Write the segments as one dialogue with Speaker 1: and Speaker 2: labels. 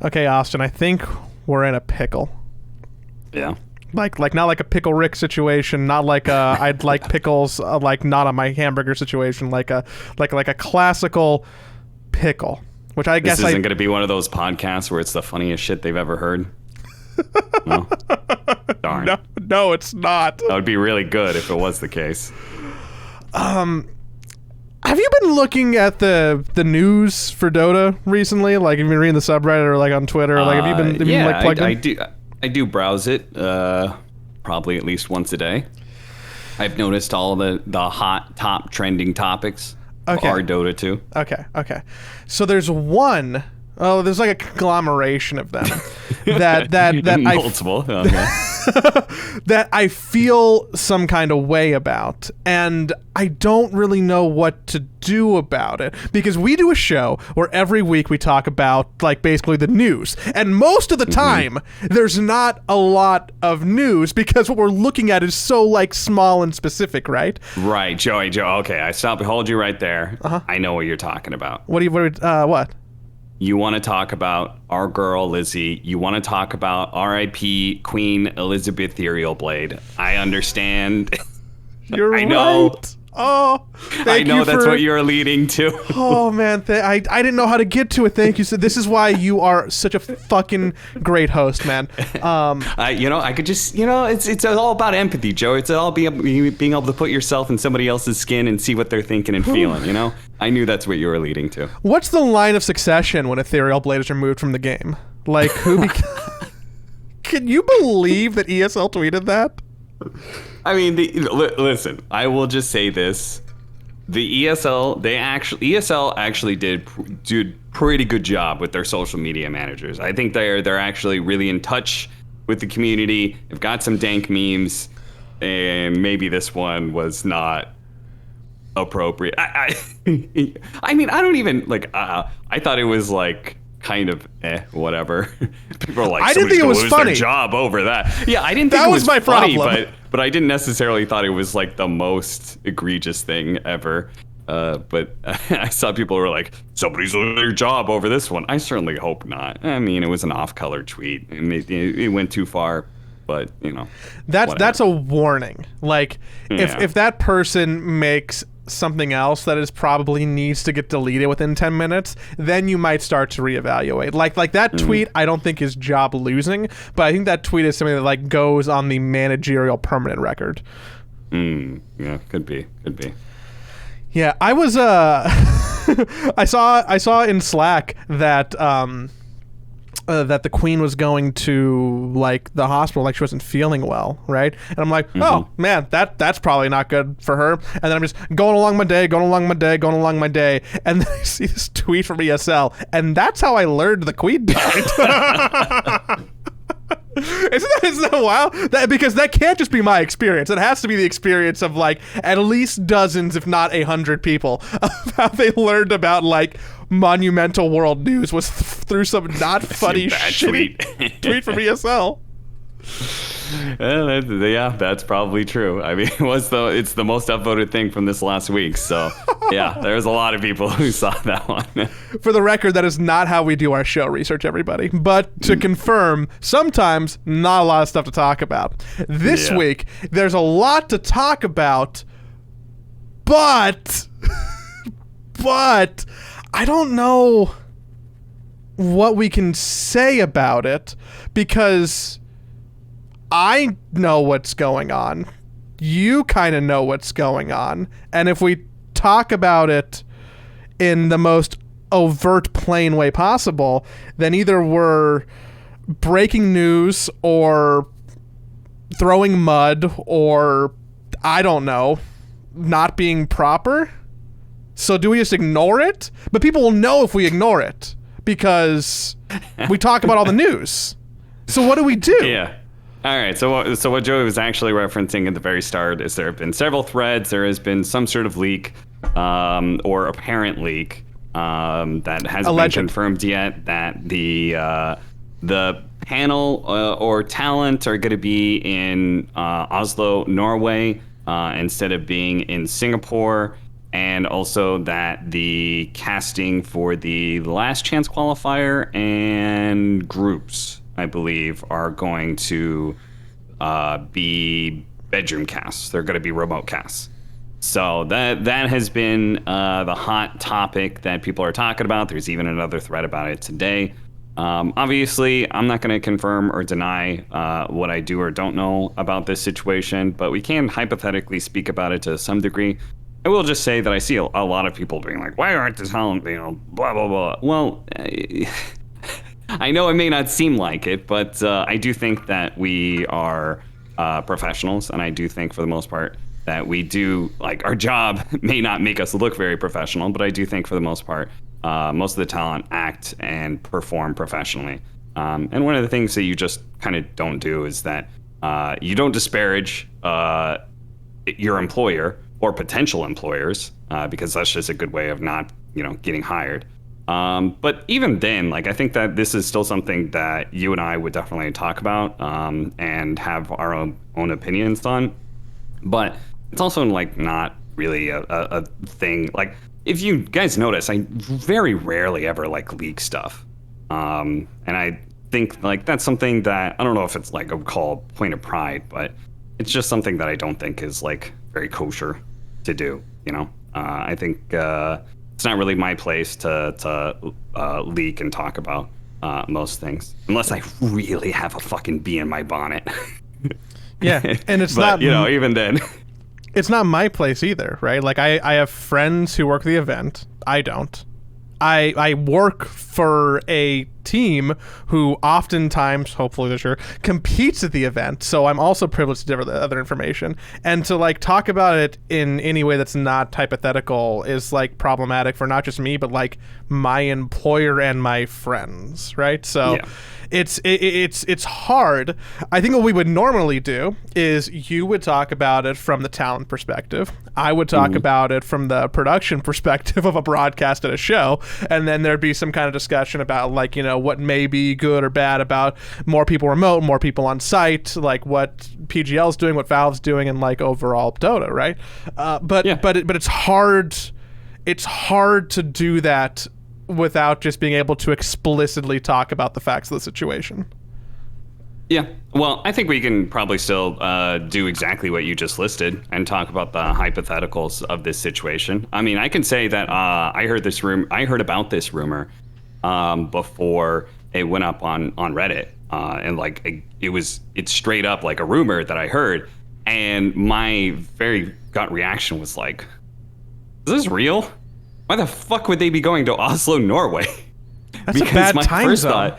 Speaker 1: Okay, Austin, I think we're in a pickle.
Speaker 2: Yeah.
Speaker 1: Like not like a Pickle Rick situation, not like a I'd like pickles like not on my hamburger situation, like a classical pickle, which I guess
Speaker 2: this isn't going to be one of those podcasts where it's the funniest shit they've ever heard. No? Darn.
Speaker 1: No, it's not.
Speaker 2: That would be really good if it was the case.
Speaker 1: Have you been looking at the news for Dota recently? Like, have you been reading the subreddit or like on Twitter? Or, like, have you been like plugged in?
Speaker 2: I do browse it probably at least once a day. I've noticed all the hot top trending topics of our Dota 2.
Speaker 1: Okay. So there's one. Oh, there's like a conglomeration of them that
Speaker 2: multiple.
Speaker 1: that I feel some kind of way about, and I don't really know what to do about it, because we do a show where every week we talk about like basically the news, and most of the time there's not a lot of news because what we're looking at is so like small and specific, right?
Speaker 2: Right, Joe. Okay, I hold you right there. I know what you're talking about.
Speaker 1: What?
Speaker 2: You want to talk about our girl Lizzie. You want to talk about R.I.P. Queen Elizabeth Ethereal Blade. I understand.
Speaker 1: You're
Speaker 2: I know.
Speaker 1: Right. Oh,
Speaker 2: I know that's what you're leading to.
Speaker 1: Oh man, I didn't know how to get to it. Thank you. So this is why you are such a fucking great host, man.
Speaker 2: I could just, it's all about empathy, Joe. It's all being able to put yourself in somebody else's skin and see what they're thinking and feeling. I knew that's what you were leading to.
Speaker 1: What's the line of succession when Ethereal Blade is removed from the game? Like who? Can you believe that ESL tweeted that?
Speaker 2: I mean, listen, I will just say this. The ESL actually did pretty good job with their social media managers. I think they're actually really in touch with the community. They've got some dank memes, and maybe this one was not appropriate. I mean, I don't even like. I thought it was like kind of whatever. People are like,
Speaker 1: I didn't think it was funny.
Speaker 2: Their job over that. Yeah, I didn't think
Speaker 1: that
Speaker 2: it was
Speaker 1: my
Speaker 2: funny,
Speaker 1: problem.
Speaker 2: but I didn't necessarily thought it was like the most egregious thing ever. But I saw people who were like, somebody's losing their job over this one. I certainly hope not. I mean, it was an off-color tweet, and it went too far. But
Speaker 1: that's a warning. Like if that person makes something else that is probably needs to get deleted within 10 minutes, then you might start to reevaluate. Like that tweet, I don't think is job losing, but I think that tweet is something that like goes on the managerial permanent record.
Speaker 2: Yeah, could be.
Speaker 1: Yeah, I was I saw in Slack that that the Queen was going to like the hospital, like she wasn't feeling well, right? And I'm like, oh man, that's probably not good for her. And then I'm just going along my day, and then I see this tweet from ESL, and that's how I learned the Queen died. Isn't that wild? Because that can't just be my experience. It has to be the experience of like at least dozens, if not 100 people, of how they learned about like monumental world news was through some not funny shitty tweet from ESL.
Speaker 2: Yeah, that's probably true. I mean, it's the most upvoted thing from this last week. So yeah, there's a lot of people who saw that one.
Speaker 1: For the record, that is not how we do our show research, everybody. But to confirm, sometimes not a lot of stuff to talk about. This week, there's a lot to talk about, but I don't know what we can say about it, because I know what's going on. You kind of know what's going on. And if we talk about it in the most overt, plain way possible, then either we're breaking news or throwing mud or, I don't know, not being proper. So do we just ignore it? But people will know if we ignore it because we talk about all the news. So what do we do?
Speaker 2: Yeah. All right, so what Joey was actually referencing at the very start is there have been several threads. There has been some sort of leak or apparent leak that hasn't been confirmed yet, that the panel or talent are going to be in Oslo, Norway, instead of being in Singapore. and also that the casting for the last chance qualifier and groups, I believe, are going to be bedroom casts. They're going to be remote casts. So that has been the hot topic that people are talking about. There's even another thread about it today. Obviously, I'm not going to confirm or deny what I do or don't know about this situation, but we can hypothetically speak about it to some degree. I will just say that I see a lot of people being like, why aren't the talent, blah, blah, blah. Well, I know it may not seem like it, but I do think that we are professionals, and I do think for the most part that we do, like, our job may not make us look very professional, but I do think for the most part, most of the talent act and perform professionally. And one of the things that you just kind of don't do is that you don't disparage your employer or potential employers, because that's just a good way of not, getting hired. But even then, like, I think that this is still something that you and I would definitely talk about and have our own opinions on. But it's also, like, not really a thing. Like, if you guys notice, I very rarely ever, like, leak stuff. And I think, like, that's something that, I don't know if it's, like, a point of pride, but it's just something that I don't think is, like, very kosher to do, I think it's not really my place to leak and talk about most things, unless I really have a fucking bee in my bonnet.
Speaker 1: Yeah, and it's
Speaker 2: but,
Speaker 1: not...
Speaker 2: even then...
Speaker 1: It's not my place either, right? Like, I have friends who work the event. I don't. I work for a team who oftentimes, hopefully this year, competes at the event. So I'm also privileged to deliver the other information. And to, like, talk about it in any way that's not hypothetical is, like, problematic for not just me, but, like, my employer and my friends, right? So... Yeah. It's hard. I think what we would normally do is you would talk about it from the talent perspective. I would talk about it from the production perspective of a broadcast at a show, and then there'd be some kind of discussion about, like, what may be good or bad about more people remote, more people on site, like what PGL's doing, what Valve's doing, and, like, overall Dota, right? But it's hard. It's hard to do that without just being able to explicitly talk about the facts of the situation.
Speaker 2: Yeah, well, I think we can probably still do exactly what you just listed and talk about the hypotheticals of this situation. I mean, I can say that I heard about this rumor before it went up on Reddit, and, like, it's straight up like a rumor that I heard, and my very gut reaction was like, is this real? Why the fuck would they be going to Oslo, Norway?
Speaker 1: That's because a bad time zone.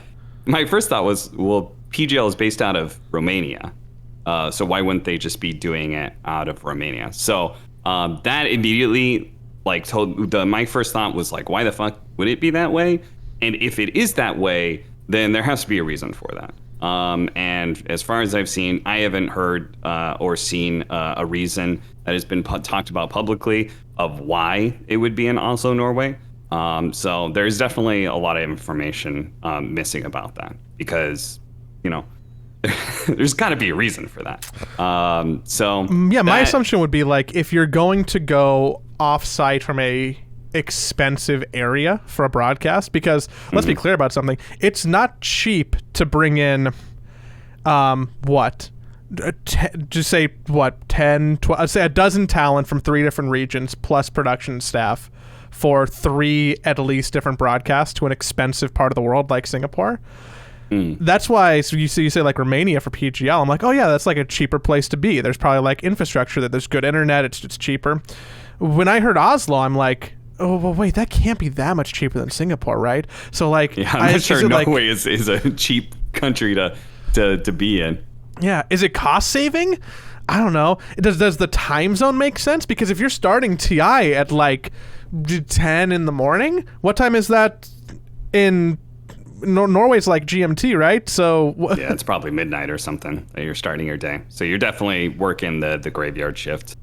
Speaker 2: My first thought was, well, PGL is based out of Romania, so why wouldn't they just be doing it out of Romania? So that immediately, like, my first thought was, like, why the fuck would it be that way? And if it is that way, then there has to be a reason for that. And as far as I've seen, I haven't heard or seen a reason that has been talked about publicly of why it would be in Oslo, Norway. So there's definitely a lot of information missing about that, because, there's got to be a reason for that.
Speaker 1: My assumption would be, like, if you're going to go off-site from a expensive area for a broadcast, because let's be clear about something, it's not cheap to bring in just say 10, 12, say a dozen talent from 3 different regions plus production staff for 3 at least different broadcasts to an expensive part of the world like Singapore. That's why, so you say like Romania for PGL, I'm like, oh yeah, that's like a cheaper place to be. There's probably, like, infrastructure, that there's good internet, it's cheaper. When I heard Oslo, I'm like, oh, well, wait, that can't be that much cheaper than Singapore, right? So, like,
Speaker 2: yeah, I'm not sure Norway is a cheap country to be in.
Speaker 1: Yeah, is it cost saving? I don't know. Does the time zone make sense? Because if you're starting TI at, like, 10 in the morning, what time is that in Norway's, like, GMT, right? So
Speaker 2: yeah, it's probably midnight or something that you're starting your day. So you're definitely working the graveyard shift.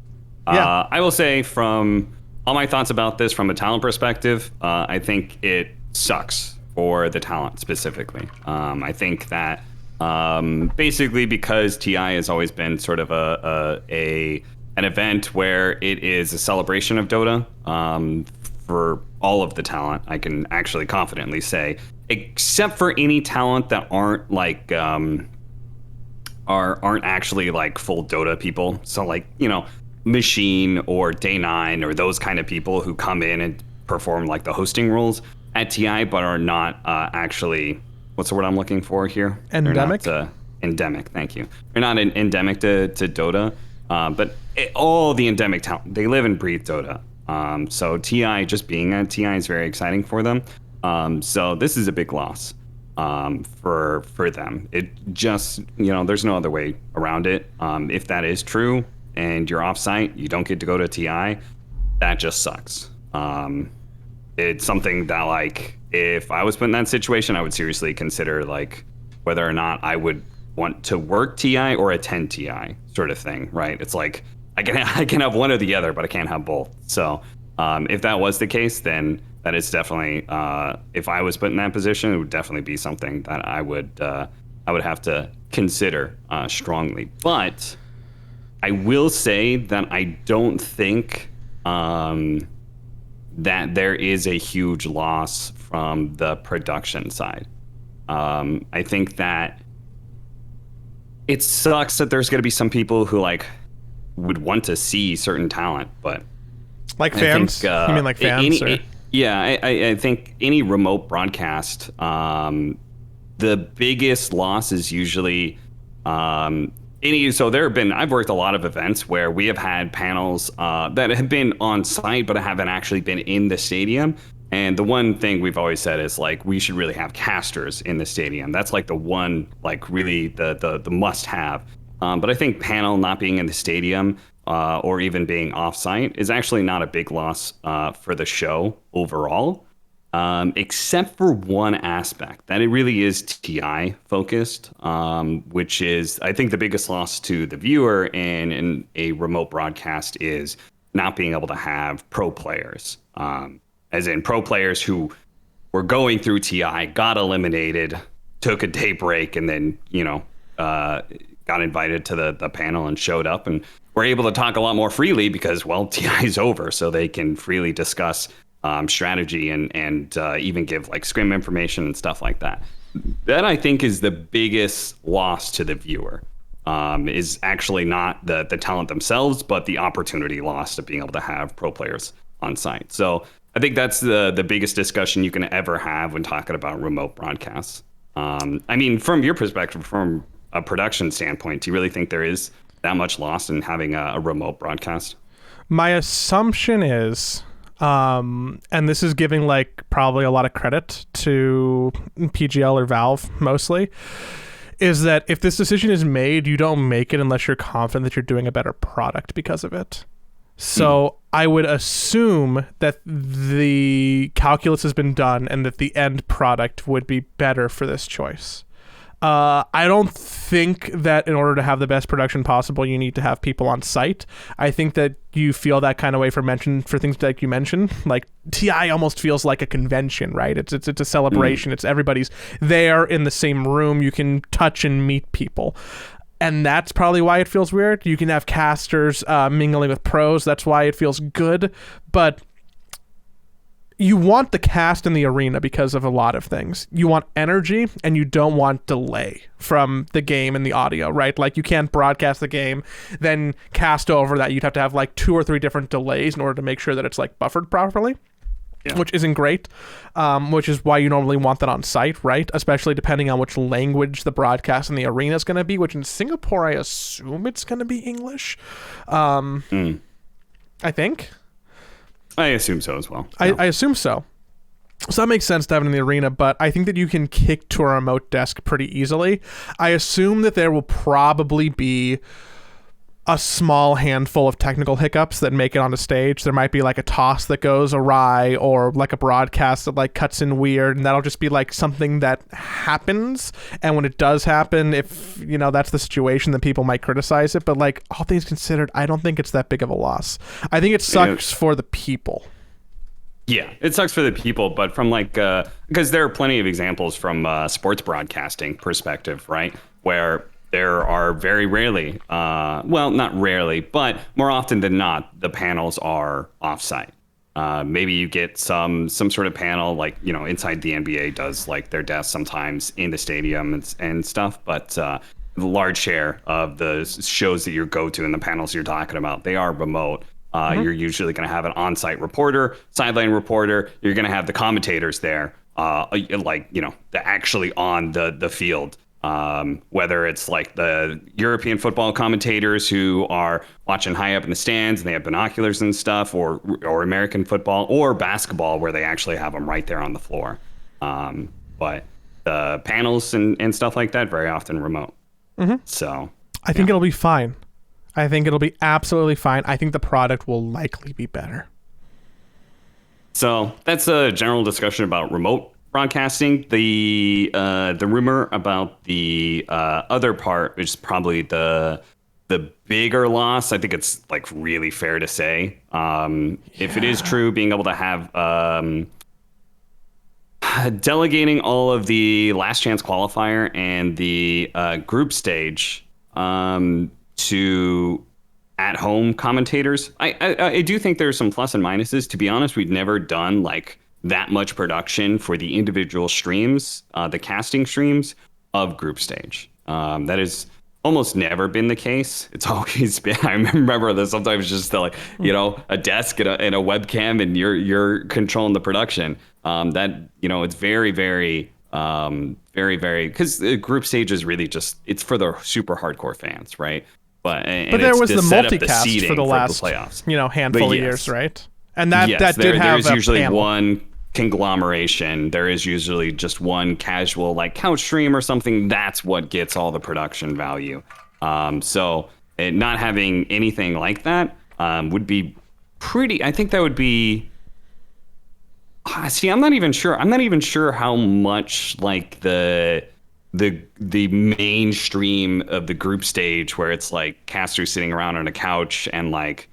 Speaker 2: Yeah. I will say, from all my thoughts about this from a talent perspective, I think it sucks for the talent specifically. I think that basically because TI has always been sort of a an event where it is a celebration of Dota for all of the talent. I can actually confidently say, except for any talent that aren't like aren't actually like full Dota people. So like, Machine or Day 9 or those kind of people who come in and perform like the hosting roles at TI, but are not actually, what's the word I'm looking for here?
Speaker 1: Endemic?
Speaker 2: Endemic, thank you. They're not endemic to Dota, but all the endemic talent, they live and breathe Dota. So TI, just being at TI is very exciting for them. So this is a big loss for them. It just, there's no other way around it. If that is true and you're off-site, you don't get to go to TI, that just sucks. It's something that, like, if I was put in that situation, I would seriously consider, like, whether or not I would want to work TI or attend TI sort of thing, right? It's like, I can have one or the other, but I can't have both. So if that was the case, then that is definitely, if I was put in that position, it would definitely be something that I would have to consider strongly. But I will say that I don't think that there is a huge loss from the production side. I think that it sucks that there's going to be some people who like would want to see certain talent, but
Speaker 1: like fans. You mean like fans?
Speaker 2: I think any remote broadcast, the biggest loss is usually so I've worked a lot of events where we have had panels that have been on site but haven't actually been in the stadium. And the one thing we've always said is like we should really have casters in the stadium. That's like the one, like really the must have. But I think panel not being in the stadium or even being off site is actually not a big loss for the show overall. Except for one aspect that it really is TI focused, which is, I think, the biggest loss to the viewer in a remote broadcast is not being able to have pro players, as in pro players who were going through TI, got eliminated, took a day break, and then, got invited to the panel and showed up and were able to talk a lot more freely because, well, TI is over, so they can freely discuss strategy and even give like scrim information and stuff like that. That I think is the biggest loss to the viewer, is actually not the talent themselves, but the opportunity lost of being able to have pro players on site. So I think that's the biggest discussion you can ever have when talking about remote broadcasts. I mean, from your perspective, from a production standpoint, do you really think there is that much loss in having a remote broadcast? My
Speaker 1: assumption is, and this is giving like probably a lot of credit to PGL or Valve mostly, is that if this decision is made, you don't make it unless you're confident that you're doing a better product because of it. So I would assume that the calculus has been done and that the end product would be better for this choice. I don't think that in order to have the best production possible, you need to have people on site. I think that you feel that kind of way for things like you mentioned. Like TI almost feels like a convention, right? It's a celebration. It's everybody's there in the same room. You can touch and meet people. And that's probably why it feels weird. You can have casters mingling with pros. That's why it feels good. But you want the cast in the arena because of a lot of things. You want energy and you don't want delay from the game and the audio, right? Like you can't broadcast the game, then cast over that. You'd have to have like 2 or 3 different delays in order to make sure that it's like buffered properly. Yeah. Which isn't great, which is why you normally want that on site, right? Especially depending on which language the broadcast in the arena is going to be, which in Singapore, I assume it's going to be English. I think.
Speaker 2: I assume so as well.
Speaker 1: I assume so. So that makes sense to have it in the arena, but I think that you can kick to a remote desk pretty easily. I assume that there will probably be a small handful of technical hiccups that make it onto stage. There might be like a toss that goes awry or like a broadcast that like cuts in weird, and that'll just be like something that happens. And when it does happen, if that's the situation, then people might criticize it. But like all things considered, I don't think it's that big of a loss. I think it sucks for the people.
Speaker 2: Yeah, it sucks for the people, but from like because there are plenty of examples from sports broadcasting perspective, right, where there are very rarely, well, not rarely, but more often than not, the panels are offsite. Maybe you get some sort of panel, like, you know, inside the NBA does like their desk sometimes in the stadium and stuff. But the large share of the shows that you go to and the panels you're talking about, they are remote. You're usually going to have an on-site reporter, sideline reporter. You're going to have the commentators there, like, you know, the actually on the field. Whether it's like the European football commentators who are watching high up in the stands and they have binoculars and stuff, or American football or basketball where they actually have them right there on the floor. But the panels and stuff like that, very often remote. So
Speaker 1: I think it'll be fine. I think it'll be absolutely fine. I think the product will likely be better.
Speaker 2: So that's a general discussion about remote broadcasting. The rumor about the other part, which is probably the bigger loss, I think it's like really fair to say. If it is true, being able to have delegating all of the last chance qualifier and the group stage to at-home commentators, I do think there's some plus and minuses. To be honest, we've never done like that much production for the individual streams, the casting streams of group stage. That has almost never been the case. It's always been, I remember that sometimes just like, you know, a desk and a webcam and you're controlling the production. That, you know, it's very, very, because group stage is really just, it's for the super hardcore fans, right? But
Speaker 1: there was the multicast for the last
Speaker 2: playoffs,
Speaker 1: you know, handful of years, right? And that did have
Speaker 2: there's usually
Speaker 1: panel.
Speaker 2: one conglomeration. There is usually just one casual like couch stream or something. That's what gets all the production value. So not having anything like that would be pretty. I think that would be. See, I'm not even sure. I'm not even sure how much like the mainstream of the group stage where it's like casters sitting around on a couch and like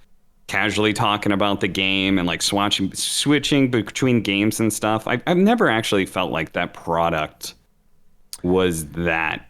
Speaker 2: casually talking about the game and like switching between games and stuff. I've never actually felt like that product was that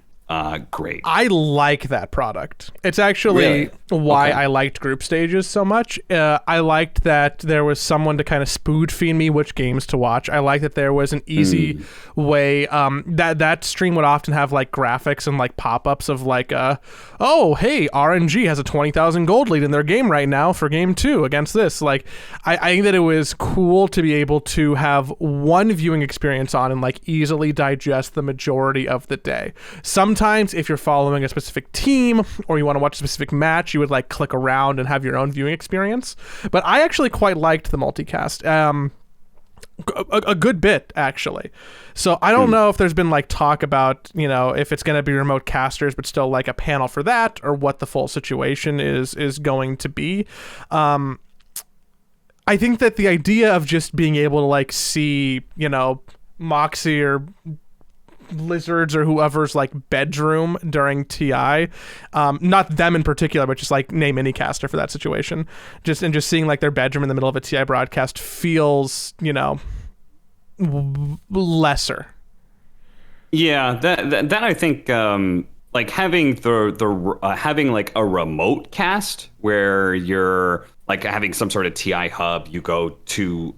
Speaker 2: great.
Speaker 1: I like that product. It's actually why I liked group stages so much. I liked that there was someone to kind of spoon feed me which games to watch. I liked that there was an easy way. That stream would often have like graphics and like pop-ups of like, oh, hey, RNG has a 20,000 gold lead in their game right now for game 2 against this. Like, I think that it was cool to be able to have one viewing experience on and like easily digest the majority of the day. Sometimes if you're following a specific team or you want to watch a specific match, you would like click around and have your own viewing experience. But I actually quite liked the multicast. A good bit, actually. So I don't know if there's been like talk about, you know, if it's going to be remote casters, but still like a panel for that, or what the full situation is going to be. I think that the idea of just being able to like see, you know, Moxie or Lizards or whoever's like bedroom during TI, not them in particular, but just like name any caster for that situation, just seeing like their bedroom in the middle of a TI broadcast feels, you know, lesser.
Speaker 2: Yeah, that I think like having having like a remote cast where you're like having some sort of TI hub, you go to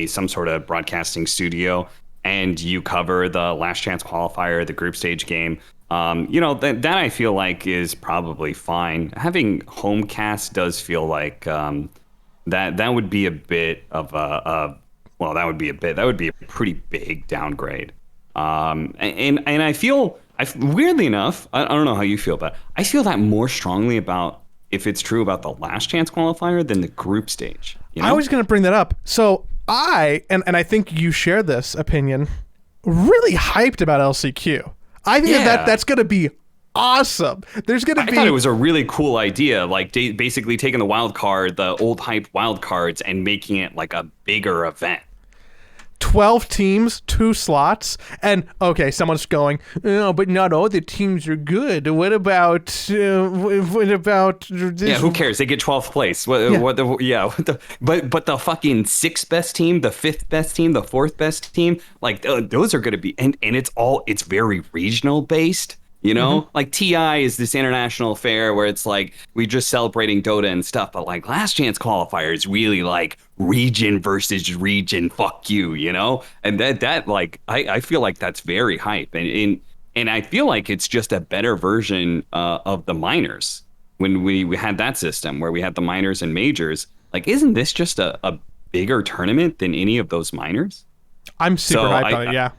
Speaker 2: some sort of broadcasting studio and you cover the last chance qualifier, the group stage game. You know, that I feel like is probably fine. Having Homecast does feel like that would be a bit of that would be a pretty big downgrade. And I feel, weirdly enough, I don't know how you feel, but I feel that more strongly about if it's true about the last chance qualifier than the group stage. You know?
Speaker 1: I was going to bring that up. So and I think you share this opinion, really hyped about LCQ. I think that's going to be awesome. There's going to be.
Speaker 2: I thought it was a really cool idea, like basically taking the wild card, the old hype wild cards, and making it like a bigger event.
Speaker 1: 12 teams, 2 slots, and okay, someone's going, oh, but not all the teams are good. What about this?
Speaker 2: Yeah, who cares? They get 12th place. But the fucking 6th best team, the 5th best team, the 4th best team, like those are going to be, and it's very regional based. You know, like TI is this international affair where it's like we just celebrating Dota and stuff, but like Last Chance Qualifier is really like region versus region, fuck you, you know? And that like I feel like that's very hype, and I feel like it's just a better version of the minors when we had that system where we had the minors and majors. Like, isn't this just a bigger tournament than any of those minors?
Speaker 1: I'm super hyped on it. Yeah,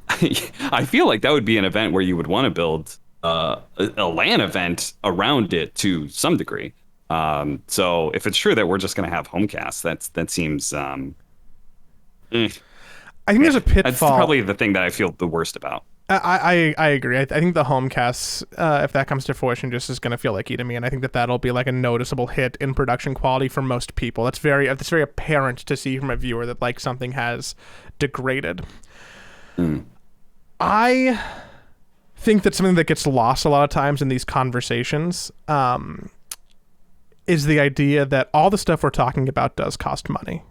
Speaker 2: I feel like that would be an event where you would want to build a LAN event around it to some degree. So if it's true that we're just going to have Homecast, that seems.
Speaker 1: I think there's a pitfall.
Speaker 2: That's probably the thing that I feel the worst about.
Speaker 1: I agree. I think the Homecast, if that comes to fruition, just is going to feel like E to me, and I think that'll be like a noticeable hit in production quality for most people. That's very apparent to see from a viewer that like something has degraded. I think that something that gets lost a lot of times in these conversations is the idea that all the stuff we're talking about does cost money.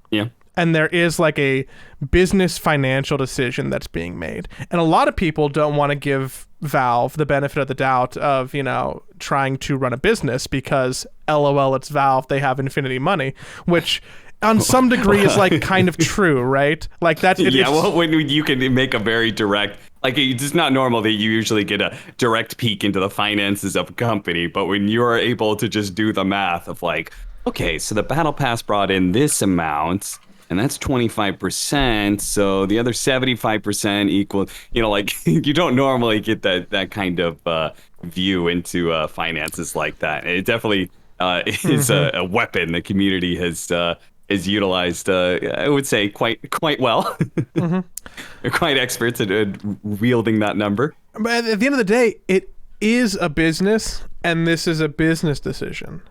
Speaker 2: Yeah.
Speaker 1: And there is like a business financial decision that's being made. And a lot of people don't want to give Valve the benefit of the doubt of, you know, trying to run a business because LOL, it's Valve, they have infinity money, which on some degree is like kind of true, right? Like that's
Speaker 2: well, when you can make a very direct, like it's not normal that you usually get a direct peek into the finances of a company, but when you're able to just do the math of like, okay, so the Battle Pass brought in this amount, and that's 25%, so the other 75% equal, you know, like you don't normally get that kind of view into finances like that. It definitely is a weapon the community has utilized, I would say, quite well. They're quite experts at wielding that number.
Speaker 1: But at the end of the day, it is a business, and this is a business decision.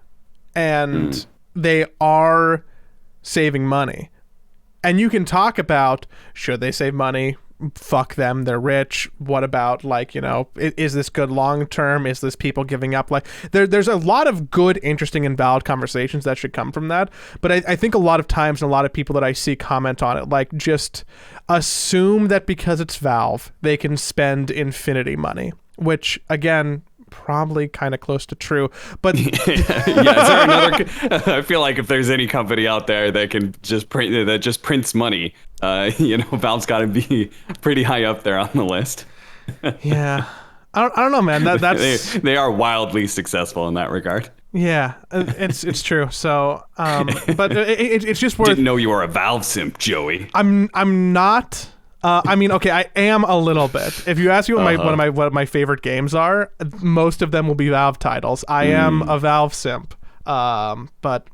Speaker 1: And they are saving money. And you can talk about, should they save money? Fuck them, they're rich. What about, like, you know, is this good long term? Is this people giving up? Like, there's a lot of good, interesting, and valid conversations that should come from that. But I think a lot of times, and a lot of people that I see comment on it, like, just assume that because it's Valve, they can spend infinity money, which, again, probably kind of close to true, but
Speaker 2: is there another? I feel like if there's any company out there that can just prints money, you know, Valve's got to be pretty high up there on the list.
Speaker 1: Yeah, I don't know, man. That's
Speaker 2: they are wildly successful in that regard.
Speaker 1: Yeah, it's true. So, but it's just worth.
Speaker 2: Didn't know you were a Valve simp, Joey.
Speaker 1: I'm not. I mean, okay, I am a little bit. If you ask me what my favorite games are, most of them will be Valve titles. I am a Valve simp, but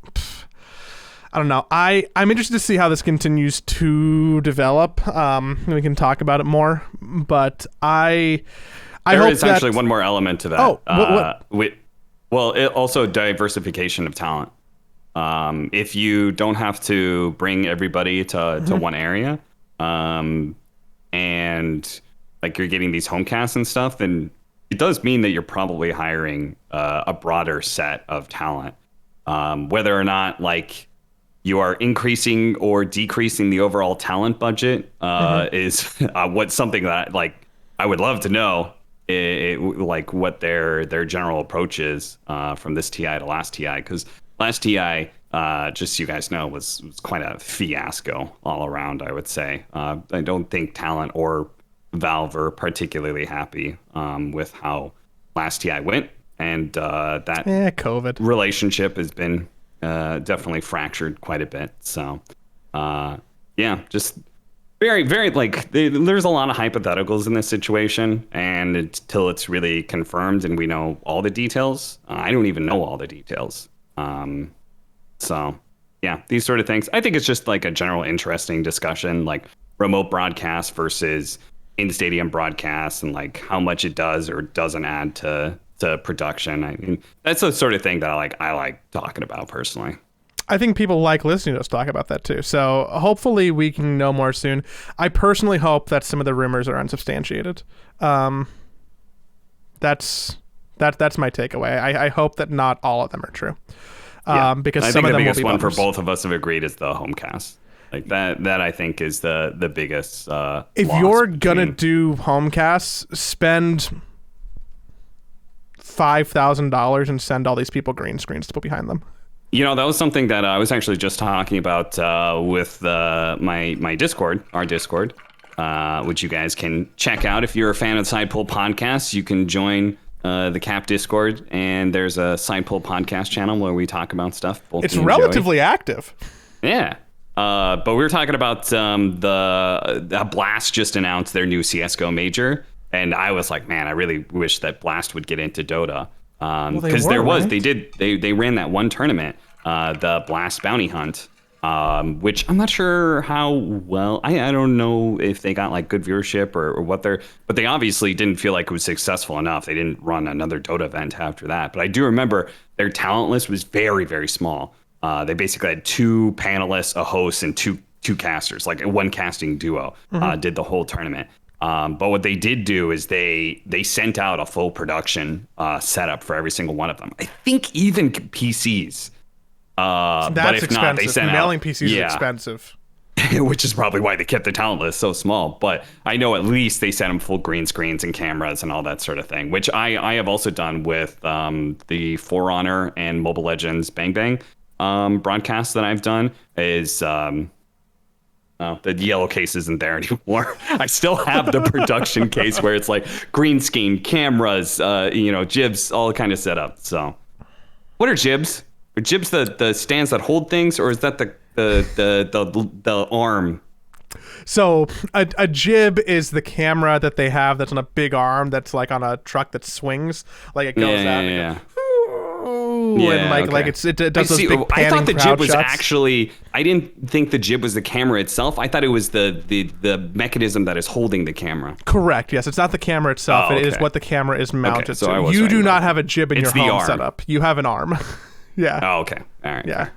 Speaker 1: I don't know. I'm interested to see how this continues to develop. We can talk about it more, but there
Speaker 2: is actually one more element to that.
Speaker 1: Oh, what?
Speaker 2: Also diversification of talent. If you don't have to bring everybody to one area. And like you're getting these homecasts and stuff, then it does mean that you're probably hiring a broader set of talent. Whether or not like you are increasing or decreasing the overall talent budget is what's something that like I would love to know. Like what their general approach is from this TI to last TI, because last TI, just so you guys know, was quite a fiasco all around, I would say. I don't think talent or Valve are particularly happy with how last TI went, and that
Speaker 1: COVID
Speaker 2: relationship has been definitely fractured quite a bit. So, just very, very, like, there's a lot of hypotheticals in this situation, and until it's really confirmed and we know all the details, I don't even know all the details. So, yeah, these sort of things. I think it's just like a general interesting discussion, like remote broadcast versus in-stadium broadcast, and like how much it does or doesn't add to production. I mean, that's the sort of thing that I like talking about personally.
Speaker 1: I think people like listening to us talk about that too. So hopefully we can know more soon. I personally hope that some of the rumors are unsubstantiated. That's my takeaway. I hope that not all of them are true. Because
Speaker 2: I
Speaker 1: some
Speaker 2: think
Speaker 1: of them
Speaker 2: the biggest
Speaker 1: will be
Speaker 2: one
Speaker 1: bummers.
Speaker 2: for both of us have agreed is the Homecast. Like that I think is the biggest
Speaker 1: if
Speaker 2: loss
Speaker 1: you're gonna
Speaker 2: between-
Speaker 1: do Homecasts, spend $5,000 and send all these people green screens to put behind them.
Speaker 2: You know, that was something that I was actually just talking about with my Discord, our Discord, which you guys can check out. If you're a fan of the Side Pull Podcast, you can join the Cap Discord, and there's a Side Pull Podcast channel where we talk about stuff.
Speaker 1: It's relatively active.
Speaker 2: Yeah. But we were talking about the Blast just announced their new CSGO major, and I was like, man, I really wish that Blast would get into Dota. Because they ran that one tournament, the Blast Bounty Hunt, which I'm not sure how well, I don't know if they got like good viewership or what but they obviously didn't feel like it was successful enough. They didn't run another Dota event after that. But I do remember their talent list was very, very small. They basically had 2 panelists, a host, and two casters, like a one casting duo, did the whole tournament. But what they did do is they sent out a full production setup for every single one of them. I think even PCs.
Speaker 1: That's
Speaker 2: but if
Speaker 1: expensive.
Speaker 2: not, they sent
Speaker 1: Mailing
Speaker 2: out,
Speaker 1: PCs is expensive.
Speaker 2: Which is probably why they kept the talent list so small. But I know at least they sent them full green screens and cameras and all that sort of thing, which I have also done with the For Honor and Mobile Legends Bang Bang broadcasts that I've done is... the yellow case isn't there anymore. I still have the production case where it's like green screen, cameras, jibs, all kind of set up. So, what are jibs? Are jibs the stands that hold things, or is that the arm?
Speaker 1: So a jib is the camera that they have that's on a big arm that's like on a truck that swings, like it goes out.
Speaker 2: Yeah.
Speaker 1: And it does those big panning
Speaker 2: I thought the jib was
Speaker 1: shots.
Speaker 2: actually. I didn't think the jib was the camera itself. I thought it was the mechanism that is holding the camera.
Speaker 1: Correct. Yes, it's not the camera itself.
Speaker 2: Oh, okay.
Speaker 1: It is what the camera is mounted
Speaker 2: so
Speaker 1: to.
Speaker 2: I was
Speaker 1: You
Speaker 2: right
Speaker 1: do
Speaker 2: about
Speaker 1: not have a jib in your home
Speaker 2: arm.
Speaker 1: setup. You have an arm. Yeah.
Speaker 2: Oh, okay. All right.
Speaker 1: Yeah.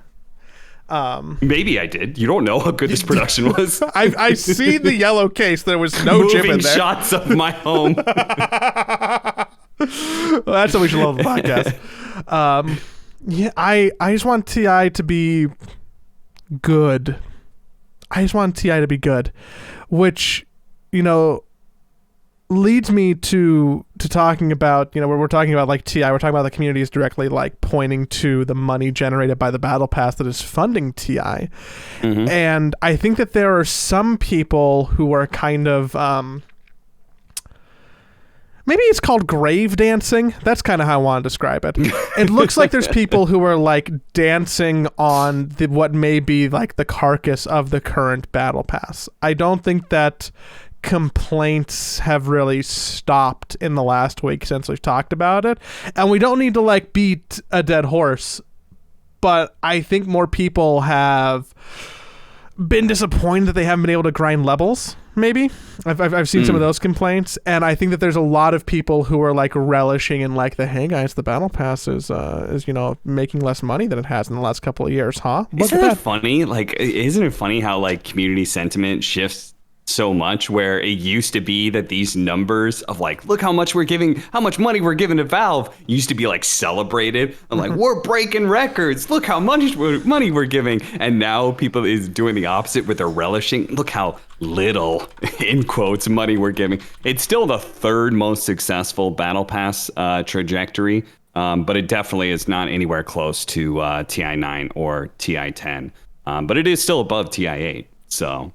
Speaker 2: Maybe I did. You don't know how good this production was.
Speaker 1: I see the yellow case. There was no jib in
Speaker 2: Moving
Speaker 1: there.
Speaker 2: shots of my home.
Speaker 1: Well, that's what we should love the podcast. Yeah, I just want TI to be good. I just want TI to be good, which, leads me to talking about, we're talking about like TI, we're talking about the communities directly like pointing to the money generated by the Battle Pass that is funding TI. Mm-hmm. And I think that there are some people who are kind of... maybe it's called grave dancing. That's kind of how I want to describe it. It looks like there's people who are like dancing on what may be like the carcass of the current Battle Pass. I don't think that complaints have really stopped in the last week since we've talked about it. And we don't need to like beat a dead horse, but I think more people have been disappointed that they haven't been able to grind levels. Maybe I've seen some of those complaints, and I think that there's a lot of people who are like relishing in like hey guys, the Battle Pass is making less money than it has in the last couple of years, huh?
Speaker 2: Isn't that funny? Like, isn't it funny how like community sentiment shifts so much, where it used to be that these numbers of like, look how much money we're giving to Valve used to be like celebrated. I'm like, we're breaking records. Look how much money we're giving. And now people is doing the opposite with their relishing. Look how little, in quotes, money we're giving. It's still the 3rd most successful Battle Pass trajectory. But it definitely is not anywhere close to TI9 or TI10. But it is still above TI8. So...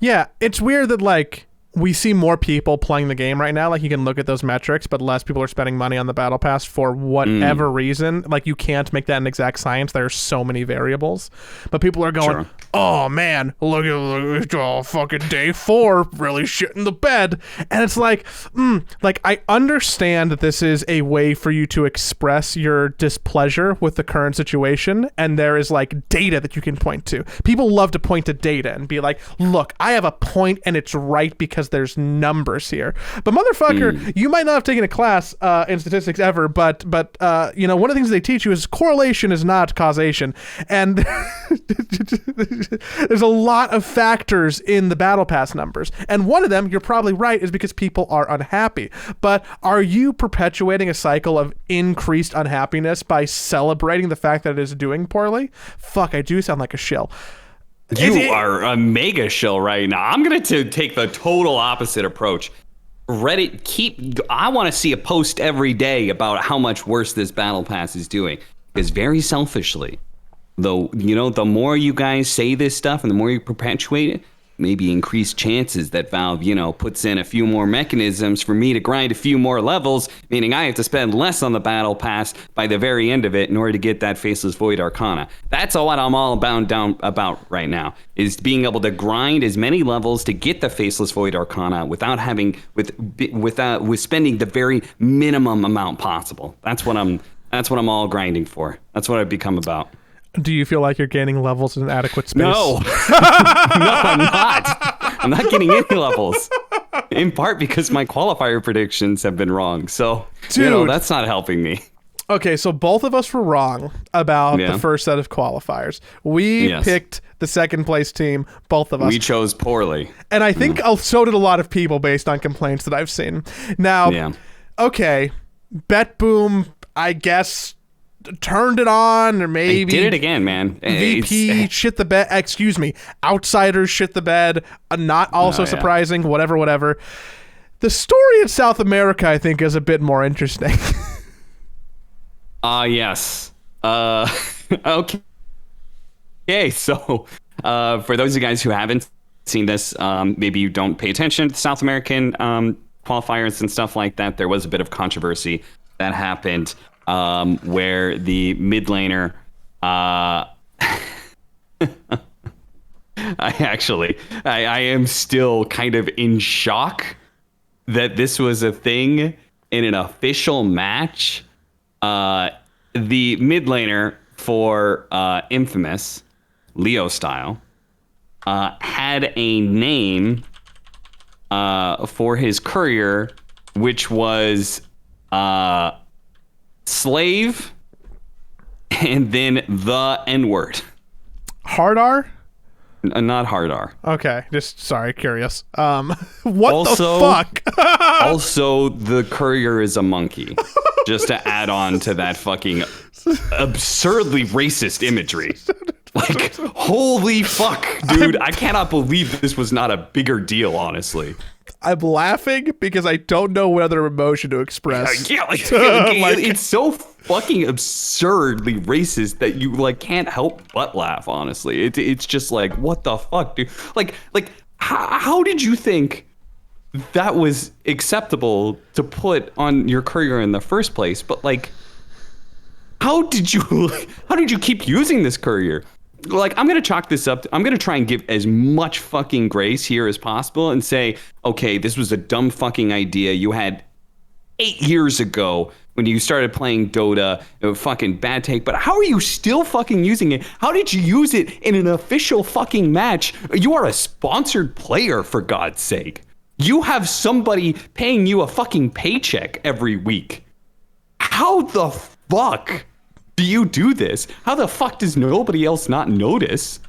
Speaker 1: yeah, it's weird that like we see more people playing the game right now. Like you can look at those metrics, but less people are spending money on the Battle Pass for whatever reason. Like you can't make that an exact science. There are so many variables, but people are going, oh man, look at fucking day 4, really shitting the bed. And it's like, like I understand that this is a way for you to express your displeasure with the current situation, and there is like data that you can point to. People love to point to data and be like, look, I have a point and it's right because there's numbers here. But motherfucker, you might not have taken a class in statistics ever, but one of the things they teach you is correlation is not causation. And there's a lot of factors in the Battle Pass numbers. And one of them, you're probably right, is because people are unhappy. But are you perpetuating a cycle of increased unhappiness by celebrating the fact that it is doing poorly? Fuck, I do sound like a shill.
Speaker 2: You are a mega shill right now. I'm going to take the total opposite approach. Reddit, I want to see a post every day about how much worse this Battle Pass is doing. Because very selfishly, though, the more you guys say this stuff and the more you perpetuate it, maybe increased chances that Valve, puts in a few more mechanisms for me to grind a few more levels, meaning I have to spend less on the Battle Pass by the very end of it in order to get that Faceless Void Arcana. That's what I'm all about right now, is being able to grind as many levels to get the Faceless Void Arcana without having, with spending the very minimum amount possible. That's what I'm all grinding for. That's what I've become about.
Speaker 1: Do you feel like you're gaining levels in an adequate space?
Speaker 2: No. No, I'm not. I'm not getting any levels. In part because my qualifier predictions have been wrong. So,
Speaker 1: Dude.
Speaker 2: That's not helping me.
Speaker 1: Okay, so both of us were wrong about the first set of qualifiers. We picked the second place team, both of us.
Speaker 2: We chose poorly.
Speaker 1: And I think so did a lot of people based on complaints that I've seen. Now, okay, Bet Boom, I guess, turned it on, or maybe
Speaker 2: did it again, man.
Speaker 1: VP shit the bed. Excuse me, Outsiders shit the bed. Not also surprising. Whatever. The story in South America, I think, is a bit more interesting.
Speaker 2: Yes. Okay. Okay. So, for those of you guys who haven't seen this, maybe you don't pay attention to South American qualifiers and stuff like that. There was a bit of controversy that happened. Where the mid laner, I am still kind of in shock that this was a thing in an official match. The mid laner for Infamous, Leostyle, had a name for his courier, which was slave and then the N-word.
Speaker 1: Hard R?
Speaker 2: Not hard R.
Speaker 1: Okay, just curious. What the fuck?
Speaker 2: Also, the courier is a monkey. Just to add on to that fucking absurdly racist imagery. Like, holy fuck, dude. I cannot believe this was not a bigger deal, honestly.
Speaker 1: I'm laughing because I don't know what other emotion to express.
Speaker 2: It's so fucking absurdly racist that you can't help but laugh. Honestly, it's just like, what the fuck, dude? Like, how did you think that was acceptable to put on your courier in the first place? But how did you keep using this courier? I'm going to chalk this up. I'm going to try and give as much fucking grace here as possible and say, okay, this was a dumb fucking idea you had 8 years ago when you started playing Dota. It was fucking bad take, but how are you still fucking using it? How did you use it in an official fucking match? You are a sponsored player, for God's sake. You have somebody paying you a fucking paycheck every week. How the fuck do you do this? How the fuck does nobody else not notice?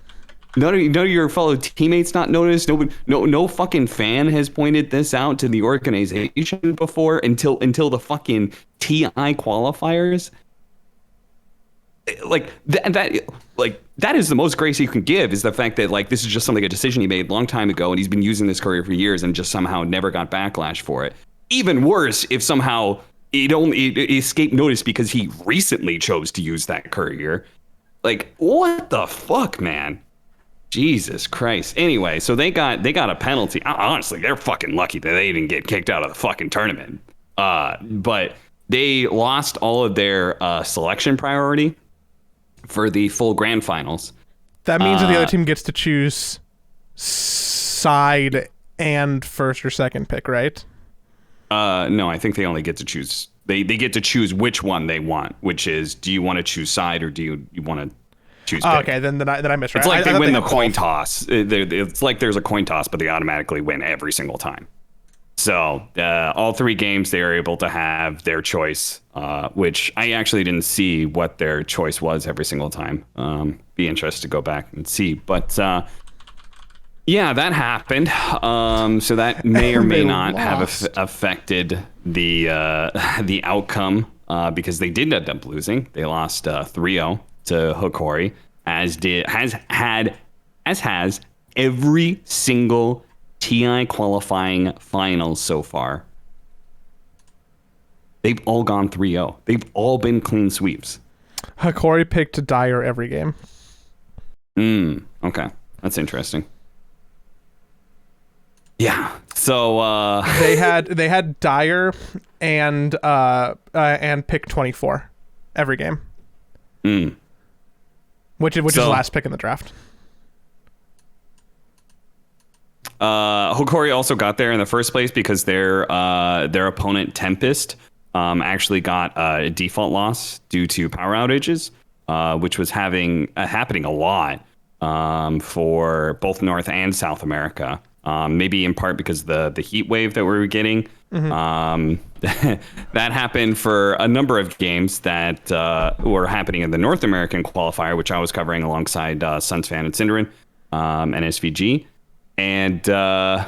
Speaker 2: None of your fellow teammates not notice? No fucking fan has pointed this out to the organization before until the fucking TI qualifiers? That is the most grace you can give, is the fact that this is just a decision he made a long time ago and he's been using this courier for years and just somehow never got backlash for it. Even worse if somehow it escaped notice because he recently chose to use that courier. What the fuck, man? Jesus Christ. Anyway, so they got a penalty. Honestly, they're fucking lucky that they didn't get kicked out of the fucking tournament. But they lost all of their selection priority for the full grand finals.
Speaker 1: That means that the other team gets to choose side and first or second pick, right?
Speaker 2: No, I think they only get to choose. They get to choose which one they want, which is, do you want to choose side or do you want to choose pick?
Speaker 1: Okay, then I missed.
Speaker 2: It's like they win the coin toss. It's like there's a coin toss, but they automatically win every single time. So all 3 games, they are able to have their choice, which I actually didn't see what their choice was every single time. Be interested to go back and see. But yeah, that happened. So that may or may not have affected the outcome, because they did end up losing. They lost 3-0 to Hokori, as has every single TI qualifying finals so far they've all gone 3-0. They've all been clean sweeps.
Speaker 1: Corey picked Dyer every game.
Speaker 2: Okay. That's interesting. Yeah. So
Speaker 1: they had Dyer and pick 24 every game. Which is the last pick in the draft.
Speaker 2: Hokori also got there in the first place because their opponent Tempest actually got a default loss due to power outages, which was happening a lot for both North and South America. Maybe in part because the heat wave that we were getting. That happened for a number of games that were happening in the North American qualifier, which I was covering alongside Suns Fan and Synderen and SVG. And and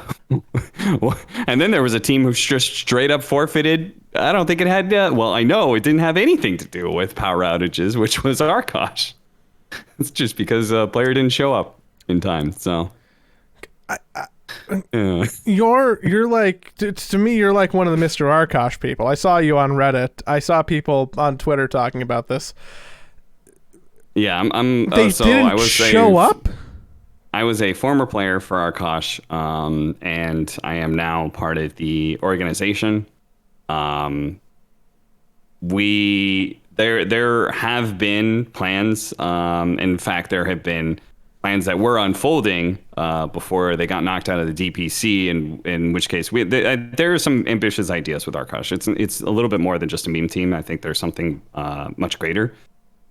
Speaker 2: then there was a team who just straight up forfeited. I don't think it had. I know it didn't have anything to do with power outages, which was Arkosh. It's just because a player didn't show up in time. So
Speaker 1: you're like, to me, you're like one of the Mr. Arkosh people. I saw you on Reddit. I saw people on Twitter talking about this.
Speaker 2: Yeah,
Speaker 1: They didn't show up.
Speaker 2: I was a former player for Arkosh, and I am now part of the organization. There have been plans. In fact, there have been plans that were unfolding before they got knocked out of the DPC. In which case, there are some ambitious ideas with Arkosh. It's a little bit more than just a meme team. I think there's something much greater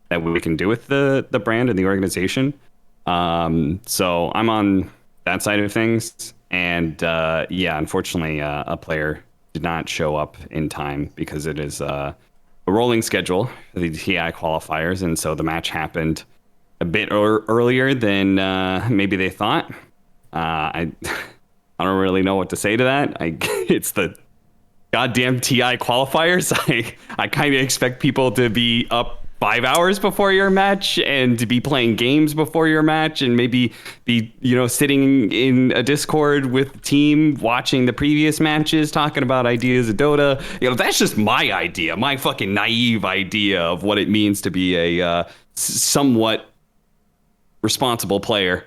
Speaker 2: that we can do with the brand and the organization. So I'm on that side of things, and unfortunately, a player did not show up in time because it is a rolling schedule for the TI qualifiers, and so the match happened a bit earlier than maybe they thought. I don't really know what to say to that. It's the goddamn TI qualifiers. I kind of expect people to be up 5 hours before your match and to be playing games before your match and maybe be, sitting in a Discord with the team, watching the previous matches, talking about ideas of Dota. That's just my idea, my fucking naive idea of what it means to be a somewhat responsible player,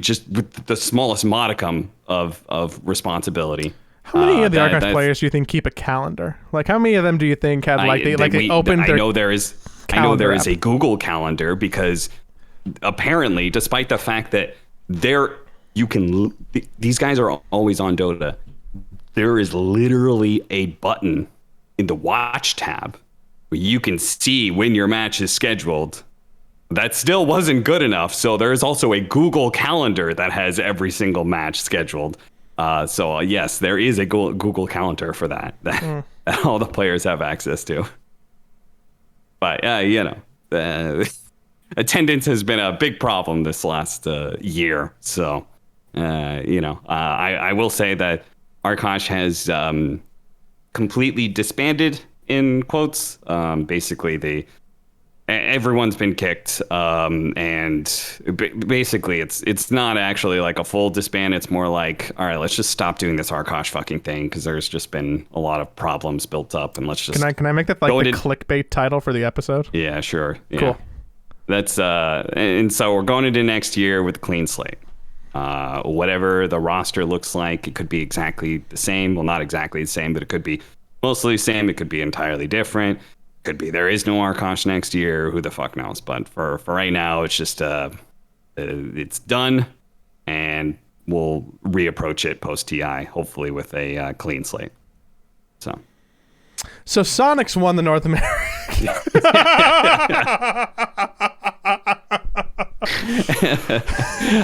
Speaker 2: just with the smallest modicum of responsibility.
Speaker 1: How many of the Arkosh players do you think keep a calendar? Like, how many of them do you think had they opened their?
Speaker 2: I know there is a Google Calendar because apparently, despite the fact that these guys are always on Dota, there is literally a button in the watch tab where you can see when your match is scheduled. That still wasn't good enough, so there is also a Google Calendar that has every single match scheduled. So yes, there is a Google Calendar for that all the players have access to. But attendance has been a big problem this last year. So I will say that Arkosh has completely disbanded, in quotes. Basically, everyone's been kicked, and basically it's not actually like a full disband. It's more like, all right, let's just stop doing this Arkosh fucking thing because there's just been a lot of problems built up, and let's just
Speaker 1: can I make that like the clickbait title for the episode?
Speaker 2: Yeah, sure. Yeah.
Speaker 1: Cool.
Speaker 2: That's and so we're going into next year with a clean slate. Whatever the roster looks like, it could be exactly the same. Well, not exactly the same, but it could be mostly the same. It could be entirely different. Could be there is no Arkosh next year. Who the fuck knows? But for right now, it's just it's done, and we'll reapproach it post TI, hopefully with a clean slate. So
Speaker 1: Sonics won the North American.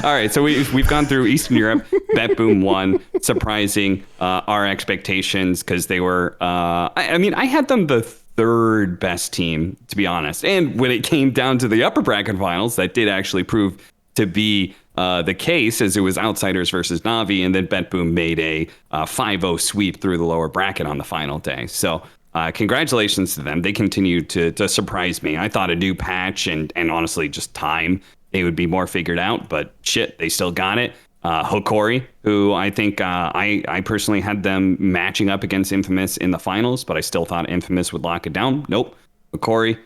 Speaker 2: All right, so we've gone through Eastern Europe. Bet Boom won, surprising our expectations because they were. I had them the third best team, to be honest. And when it came down to the upper bracket finals, that did actually prove to be the case, as it was Outsiders versus Na'Vi, and then Bet Boom made a 5-0 sweep through the lower bracket on the final day. So congratulations to them. They continue to surprise me. I thought a new patch and honestly just time, they would be more figured out, but shit, they still got it. Hokori, who I think I personally had them matching up against Infamous in the finals, but I still thought Infamous would lock it down. Nope. Hokori,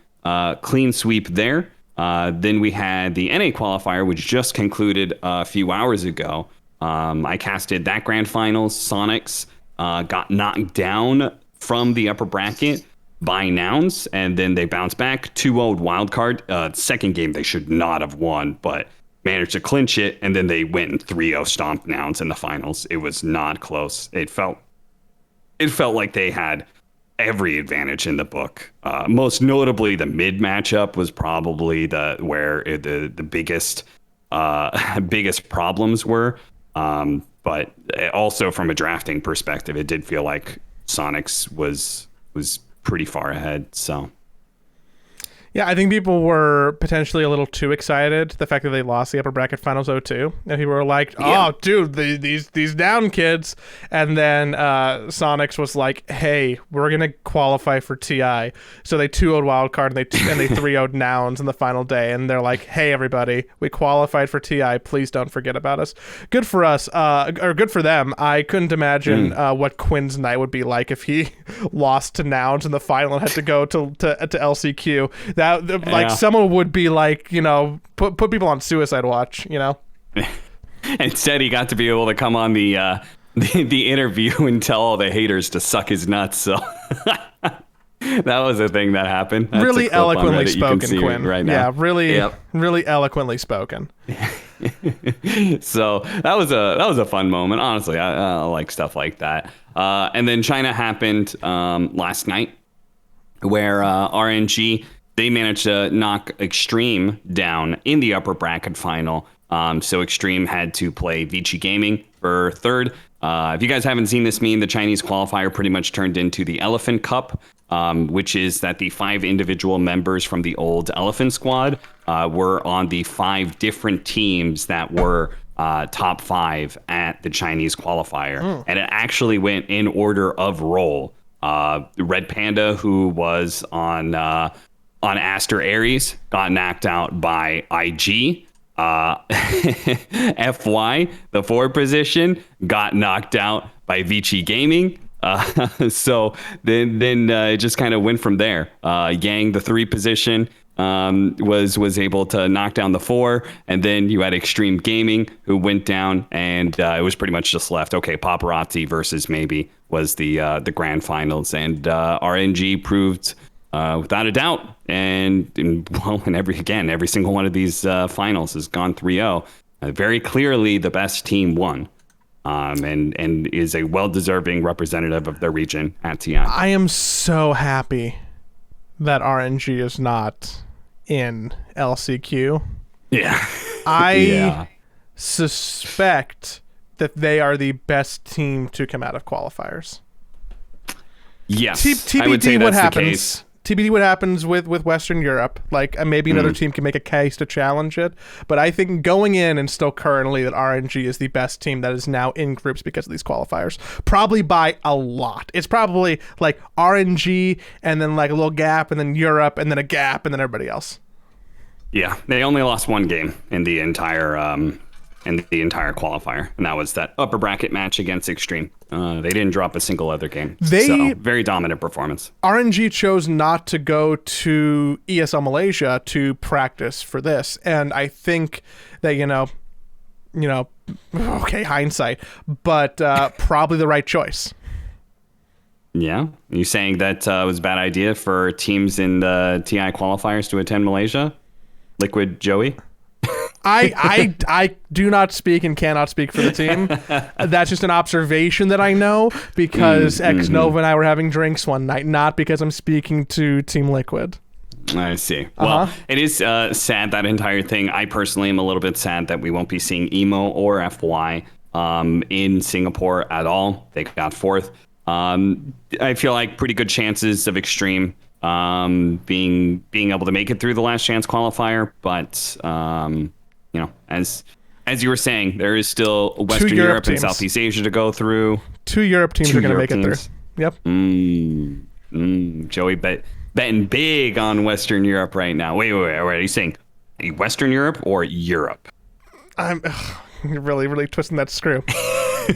Speaker 2: clean sweep there. Then we had the NA qualifier, which just concluded a few hours ago. I casted that grand finals. Sonics got knocked down from the upper bracket by Nouns, and then they bounced back 2-0 wildcard. Second game they should not have won, but managed to clinch it, and then they went 3-0 stomped Nouns in the finals. It was not close. It felt like they had every advantage in the book. Most notably, the mid matchup was probably the biggest problems were. But also from a drafting perspective, it did feel like Sonics was pretty far ahead. So.
Speaker 1: Yeah, I think people were potentially a little too excited. The fact that they lost the upper bracket finals 0-2. And people were like, oh, dude, these down kids. And then Sonics was like, hey, we're going to qualify for TI. So they 2-0'd wildcard and they 3-0'd Nouns in the final day. And they're like, hey, everybody, we qualified for TI. Please don't forget about us. Good for us, or good for them. I couldn't imagine what Quinn's night would be like if he lost to Nouns in the final and had to go to LCQ. Someone would be like, put people on suicide watch,
Speaker 2: Instead, he got to be able to come on the interview and tell all the haters to suck his nuts. So that was a thing that happened. That's
Speaker 1: really eloquently spoken, Quinn.
Speaker 2: Right now.
Speaker 1: Yeah, really eloquently spoken.
Speaker 2: So that was a fun moment. Honestly, I like stuff like that. And then China happened last night, where RNG. They managed to knock Extreme down in the upper bracket final. So Extreme had to play Vici Gaming for third. If you guys haven't seen this meme, the Chinese qualifier pretty much turned into the Elephant Cup, which is that the 5 individual members from the old Elephant Squad were on the 5 different teams that were top 5 at the Chinese qualifier. And it actually went in order of role. Red Panda, who was on Aster Aries, got knocked out by IG. FY, the 4 position, got knocked out by Vici Gaming. So then it just kind of went from there. Yang, the 3 position, was able to knock down the 4, and then you had Extreme Gaming, who went down, and it was pretty much just left. Okay, Paparazzi versus maybe was the grand finals, and RNG proved without a doubt, and every single one of these finals has gone 3-0. Very clearly, the best team won, and is a well-deserving representative of their region at TI.
Speaker 1: I am so happy that RNG is not in LCQ.
Speaker 2: Yeah.
Speaker 1: I suspect that they are the best team to come out of qualifiers.
Speaker 2: Yes,
Speaker 1: TBD
Speaker 2: I would say
Speaker 1: what
Speaker 2: that's
Speaker 1: happens.
Speaker 2: the case.
Speaker 1: TBD what happens with Western Europe. Like maybe another team can make a case to challenge it. But I think going in and still currently that RNG is the best team that is now in groups because of these qualifiers. Probably by a lot. It's probably like RNG and then like a little gap and then Europe and then a gap and then everybody else.
Speaker 2: Yeah, they only lost 1 game in the entire qualifier, and that was that upper bracket match against Extreme. They didn't drop a single other game. So very dominant performance.
Speaker 1: RNG chose not to go to ESL Malaysia to practice for this, and I think that okay, hindsight, but probably the right choice.
Speaker 2: Yeah, you saying that it was a bad idea for teams in the TI qualifiers to attend Malaysia? Liquid Joey?
Speaker 1: I do not speak and cannot speak for the team. That's just an observation that I know because X Nova and I were having drinks one night, not because I'm speaking to Team Liquid.
Speaker 2: I see. Well, it is sad, that entire thing. I personally am a little bit sad that we won't be seeing Emo or FY in Singapore at all. They got 4th. I feel like pretty good chances of Extreme being able to make it through the last chance qualifier, but as you were saying, there is still Western Europe and Southeast Asia to go through.
Speaker 1: 2 Europe teams are going to make it through.
Speaker 2: Yep. Joey betting big on Western Europe right now. Wait. Are you saying Western Europe or Europe?
Speaker 1: You're really twisting that screw.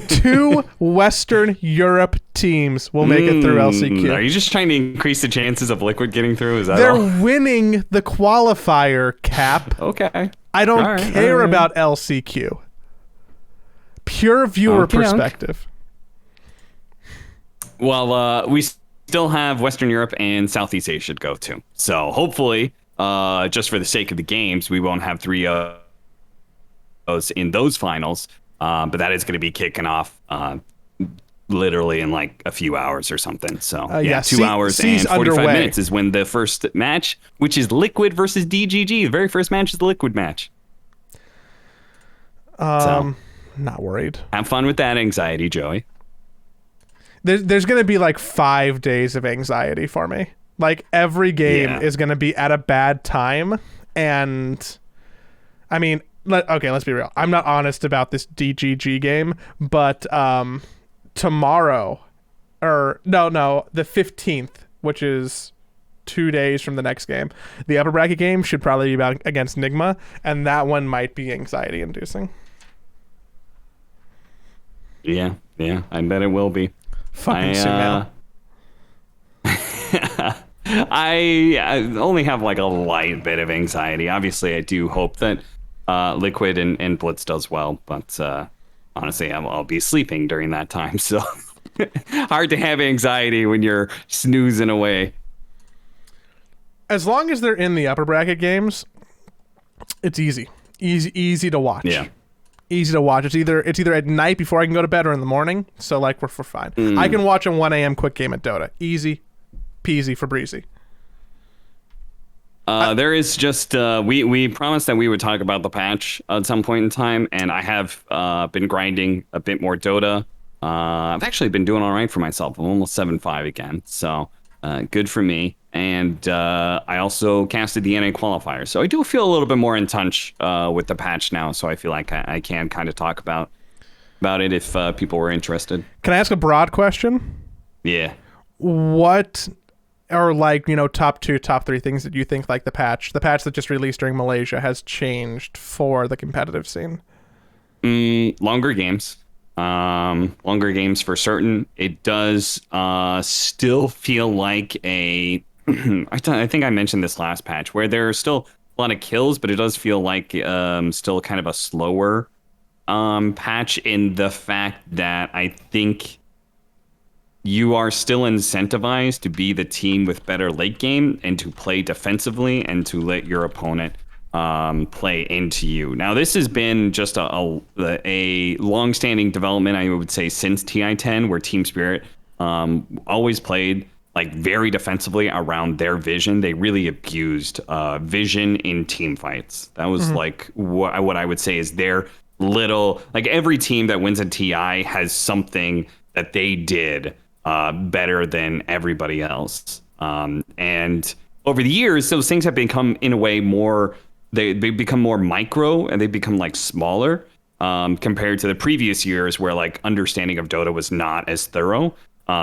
Speaker 1: 2 Western Europe teams will make it through LCQ.
Speaker 2: Are you just trying to increase the chances of Liquid getting through? Is that
Speaker 1: They're
Speaker 2: all?
Speaker 1: winning the qualifier, Cap.
Speaker 2: Okay.
Speaker 1: I don't care about LCQ. Pure viewer perspective.
Speaker 2: Well, we still have Western Europe and Southeast Asia to go to. So hopefully, just for the sake of the games, we won't have 3 in those finals. But that is going to be kicking off literally in like a few hours or something. So 2 hours and 45
Speaker 1: underway.
Speaker 2: minutes is when the first match, which is Liquid versus DGG. The very first match is the Liquid match.
Speaker 1: Not worried.
Speaker 2: Have fun with that anxiety, Joey.
Speaker 1: There's going to be like 5 days of anxiety for me. Like every game is going to be at a bad time. And I mean, let's be real. I'm not honest about this DGG game, but tomorrow, the 15th, which is 2 days from the next game, the upper bracket game should probably be against Nigma, and that one might be anxiety inducing.
Speaker 2: Yeah, I bet it will be.
Speaker 1: Fucking Sumail.
Speaker 2: I only have like a light bit of anxiety. Obviously, I do hope that Liquid and Blitz does well, but honestly, I'll be sleeping during that time, so hard to have anxiety when you're snoozing away.
Speaker 1: As long as they're in the upper bracket games, it's easy to watch.
Speaker 2: Yeah.
Speaker 1: Easy to watch. It's either at night before I can go to bed or in the morning, so like we're fine. I can watch a 1 a.m. quick game at Dota. Easy peasy for breezy.
Speaker 2: There is just we promised that we would talk about the patch at some point in time, and I have been grinding a bit more Dota. I've actually been doing all right for myself. I'm almost 7.5 again, so good for me. And I also casted the NA qualifier, so I do feel a little bit more in touch with the patch now. So I feel like I can kind of talk about it if people were interested.
Speaker 1: Can I ask a broad question?
Speaker 2: Yeah.
Speaker 1: What are top 2, top 3 things that you think like the patch that just released during Malaysia has changed for the competitive scene?
Speaker 2: Longer games. Longer games for certain. It does still feel like a I think I mentioned this last patch where there are still a lot of kills, but it does feel like still kind of a slower patch in the fact that I think you are still incentivized to be the team with better late game and to play defensively and to let your opponent play into you. Now, this has been just a long-standing development, I would say, since TI10, where Team Spirit always played like very defensively around their vision. They really abused vision in team fights. That was like what I would say is their little, like every team that wins a TI has something that they did better than everybody else. And over the years, those things have become in a way more, they become more micro and they become like smaller compared to the previous years where like understanding of Dota was not as thorough.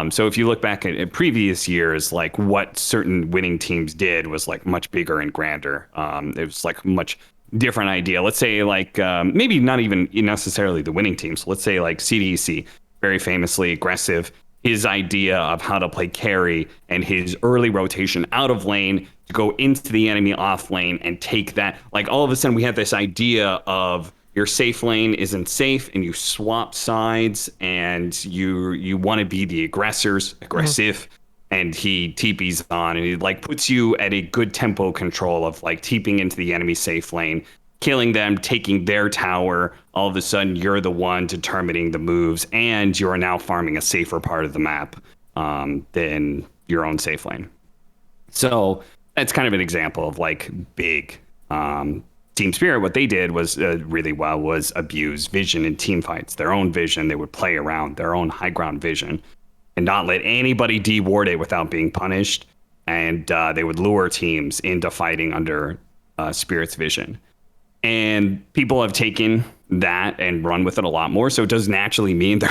Speaker 2: So if you look back at previous years, like what certain winning teams did was like much bigger and grander. It was like much different idea. Let's say like maybe not even necessarily the winning teams. Let's say like CDEC, very famously aggressive. His idea of how to play carry and his early rotation out of lane to go into the enemy off lane and take that. Like all of a sudden we had this idea of your safe lane isn't safe and you swap sides and you want to be the aggressive, and he TPs on and he like puts you at a good tempo control of like TPing into the enemy safe lane, killing them, taking their tower. All of a sudden you're the one determining the moves and you're now farming a safer part of the map than your own safe lane. So that's kind of an example of like big Team Spirit. What they did was really well was abuse vision in team fights, their own vision. They would play around their own high ground vision and not let anybody deward it without being punished. And they would lure teams into fighting under Spirit's vision. And people have taken that and run with it a lot more. So it does naturally mean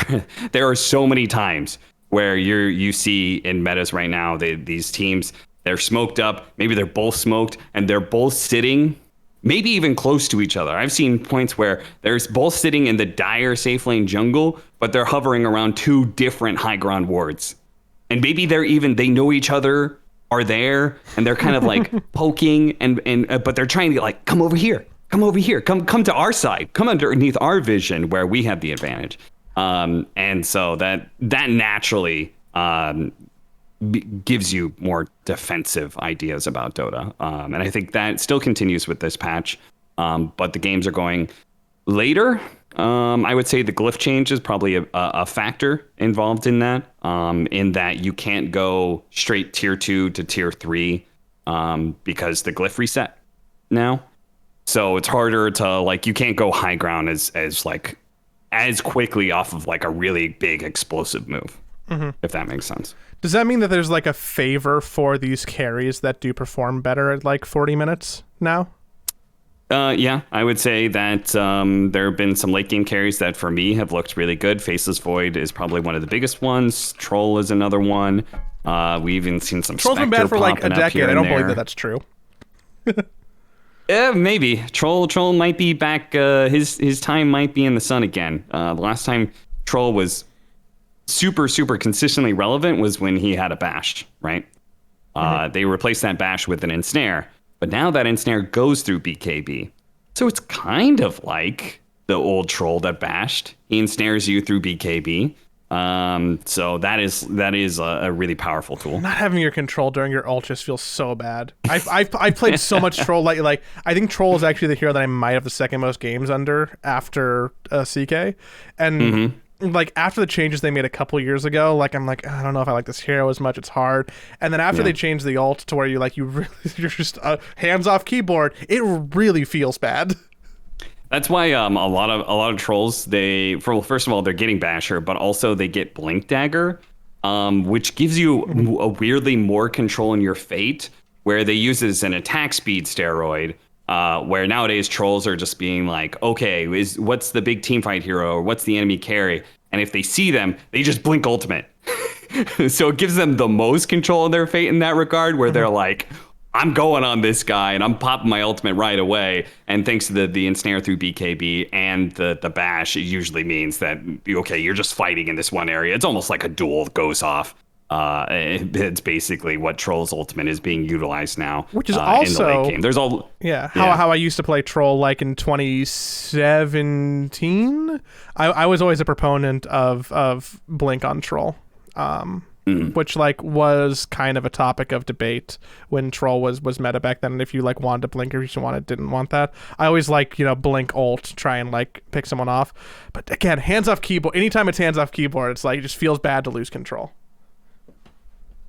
Speaker 2: there are so many times where you see in metas right now, these teams, they're smoked up. Maybe they're both smoked and they're both sitting maybe even close to each other. I've seen points where they're both sitting in the dire safe lane jungle, but they're hovering around 2 different high ground wards. And maybe they know each other are there, and they're kind of like poking but they're trying to like, come over here, come to our side, come underneath our vision where we have the advantage. And so that naturally gives you more defensive ideas about Dota. And I think that still continues with this patch. But the games are going later. I would say the glyph change is probably a factor involved in that you can't go straight tier 2 to tier 3 because the glyph reset now. So it's harder to like, you can't go high ground as quickly off of like a really big explosive move, if that makes sense.
Speaker 1: Does that mean that there's like a favor for these carries that do perform better at like 40 minutes now?
Speaker 2: Yeah, I would say that there have been some late game carries that for me have looked really good. Faceless Void is probably one of the biggest ones. Troll is another one. We even seen some
Speaker 1: Troll's been bad for like a decade. I don't believe that that's true.
Speaker 2: Yeah, maybe. Troll might be back. His time might be in the sun again. The last time Troll was super consistently relevant was when he had a bash, right? They replaced that bash with an ensnare. But now that ensnare goes through BKB. So it's kind of like the old Troll that bashed. He ensnares you through BKB. So that is a really powerful tool.
Speaker 1: Not having your control during your ult just feels so bad. I've played so much Troll. Like I think Troll is actually the hero that I might have the second most games under after CK. And like after the changes they made a couple years ago, like I'm like, I don't know if I like this hero as much. It's hard. And then after they changed the ult to where you're just hands off keyboard, it really feels bad.
Speaker 2: That's why a lot of trolls, first of all, they're getting Basher, but also they get Blink Dagger, which gives you a weirdly more control in your fate, where they use it as an attack speed steroid. Where nowadays trolls are just being like, okay, what's the big teamfight hero or what's the enemy carry? And if they see them, they just blink ultimate. So it gives them the most control of their fate in that regard, where they're like, I'm going on this guy and I'm popping my ultimate right away. And thanks to the ensnare through BKB and the bash, it usually means that, okay, you're just fighting in this one area. It's almost like a duel goes off. It's basically what Troll's ultimate is being utilized now,
Speaker 1: which is also
Speaker 2: in the late game. There's all
Speaker 1: how I used to play Troll like in 2017. I was always a proponent of Blink on Troll, which like was kind of a topic of debate when Troll was meta back then. And if you like wanted to blink or you didn't want that, I always like blink ult, try and like pick someone off. But again, hands off keyboard. Anytime it's hands off keyboard, it's like it just feels bad to lose control.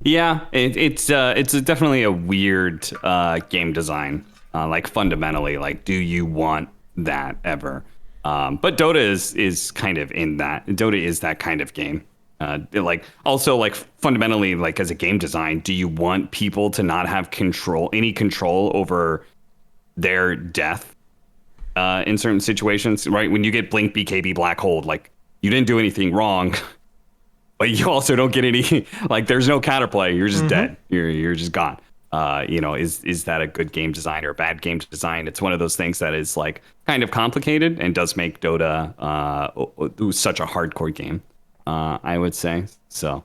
Speaker 2: Yeah, it's definitely a weird game design. Like fundamentally, like, do you want that ever? But Dota is kind of in that. Dota is that kind of game. Fundamentally, like as a game design, do you want people to not have any control over their death in certain situations? Right, when you get Blink BKB Black Hold, like you didn't do anything wrong. But you also don't get any, like, there's no counterplay. You're just dead. You're just gone. Is that a good game design or a bad game design? It's one of those things that is like kind of complicated and does make Dota such a hardcore game. I would say so.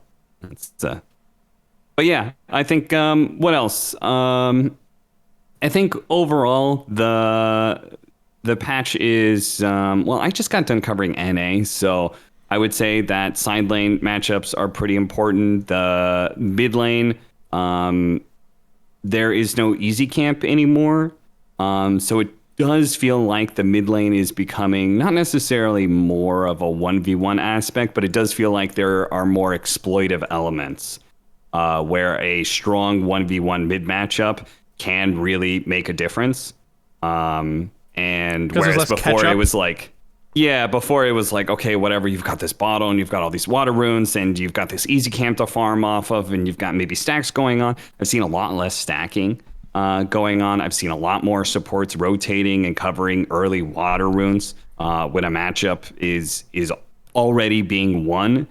Speaker 2: But yeah, I think what else? I think overall the patch is I just got done covering NA, so. I would say that side lane matchups are pretty important. The mid lane, there is no easy camp anymore. So it does feel like the mid lane is becoming not necessarily more of a 1v1 aspect, but it does feel like there are more exploitive elements where a strong 1v1 mid matchup can really make a difference. And whereas before it was like... Yeah, before it was like, okay, whatever, you've got this bottle and you've got all these water runes and you've got this easy camp to farm off of and you've got maybe stacks going on. I've seen a lot less stacking going on. I've seen a lot more supports rotating and covering early water runes when a matchup is already being won.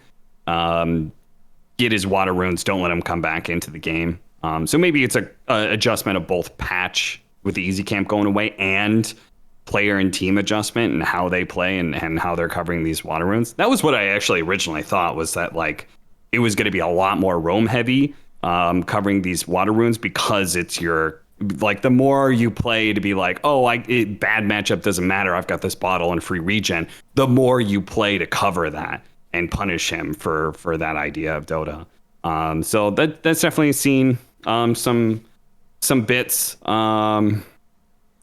Speaker 2: Get his water runes, don't let him come back into the game. So maybe it's a adjustment of both patch with the easy camp going away and player and team adjustment and how they play and how they're covering these water runes. That was what I actually originally thought, was that like it was going to be a lot more roam heavy covering these water runes, because it's your, like, the more you play to be like, oh, bad matchup doesn't matter, I've got this bottle and free regen, the more you play to cover that and punish him for that idea of Dota. So that's definitely seen some bits.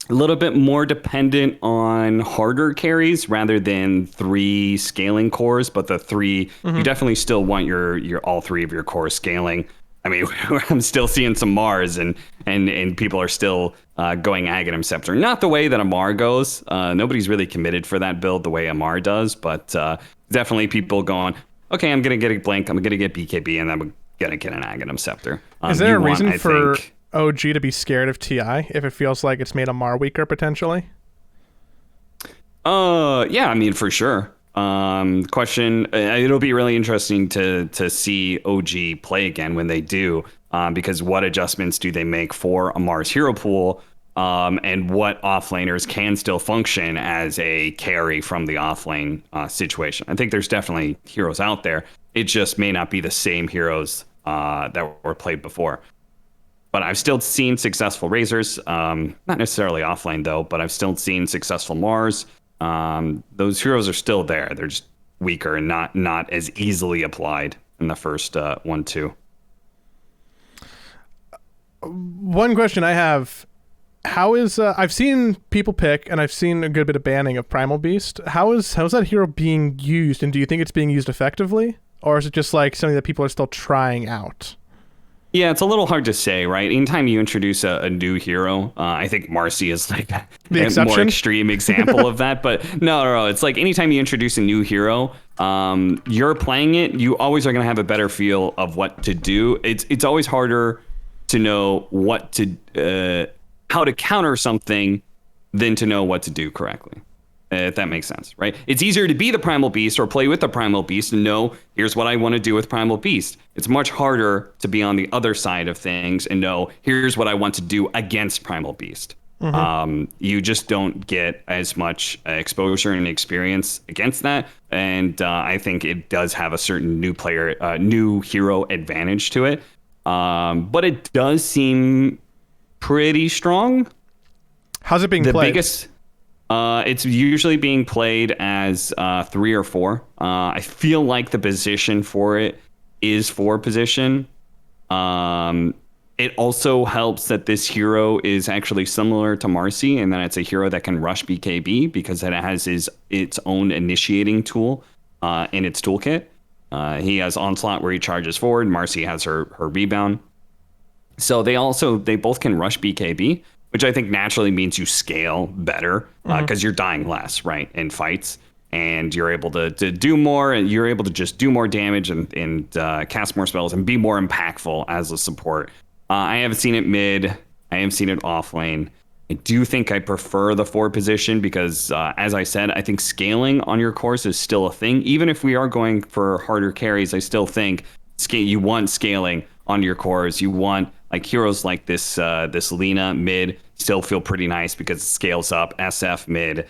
Speaker 2: A little bit more dependent on harder carries rather than 3 scaling cores, but the 3, you definitely still want your all 3 of your cores scaling. I mean, I'm still seeing some Mars and people are still going Aghanim Scepter. Not the way that Amar goes. Nobody's really committed for that build the way Amar does, but definitely people going, okay, I'm going to get a Blink, I'm going to get BKB, and I'm going to get an Aghanim Scepter.
Speaker 1: Is there a reason for OG to be scared of TI if it feels like it's made Amar weaker potentially?
Speaker 2: Yeah, I mean, for sure. Question, it'll be really interesting to see OG play again when they do, because what adjustments do they make for Amar's hero pool, and what offlaners can still function as a carry from the offlane situation. I think there's definitely heroes out there. It just may not be the same heroes that were played before. But I've still seen successful Razors, not necessarily offlane though, but I've still seen successful Mars. Those heroes are still there. They're just weaker and not as easily applied in the first 1-2.
Speaker 1: One question I have: how is I've seen people pick, and I've seen a good bit of banning of Primal Beast. How's that hero being used, and do you think it's being used effectively, or is it just like something that people are still trying out?
Speaker 2: Yeah, it's a little hard to say, right? Anytime you introduce a new hero, I think Marcy is like a more extreme example of that. But no, it's like anytime you introduce a new hero, you're playing it, you always are going to have a better feel of what to do. It's always harder to know how to counter something than to know what to do correctly. If that makes sense, right? It's easier to be the Primal Beast or play with the Primal Beast and know, here's what I want to do with Primal Beast. It's much harder to be on the other side of things and know, here's what I want to do against Primal Beast. You just don't get as much exposure and experience against that. And I think it does have a certain new hero advantage to it. But it does seem pretty strong.
Speaker 1: How's it being played?
Speaker 2: It's usually being played as 3 or 4. I feel like the position for it is 4 position. It also helps that this hero is actually similar to Marcy, and that it's a hero that can rush BKB because it has its own initiating tool in its toolkit. He has Onslaught where he charges forward. Marcy has her rebound. So they both can rush BKB, which I think naturally means you scale better because you're dying less, right, in fights, and you're able to do more, and you're able to just do more damage and cast more spells and be more impactful as a support. I haven't seen it mid. I haven't seen it off lane. I do think I prefer the 4 position because, as I said, I think scaling on your course is still a thing. Even if we are going for harder carries, I still think you want scaling on your cores. You want like heroes like this Lina mid still feel pretty nice because it scales up. SF mid,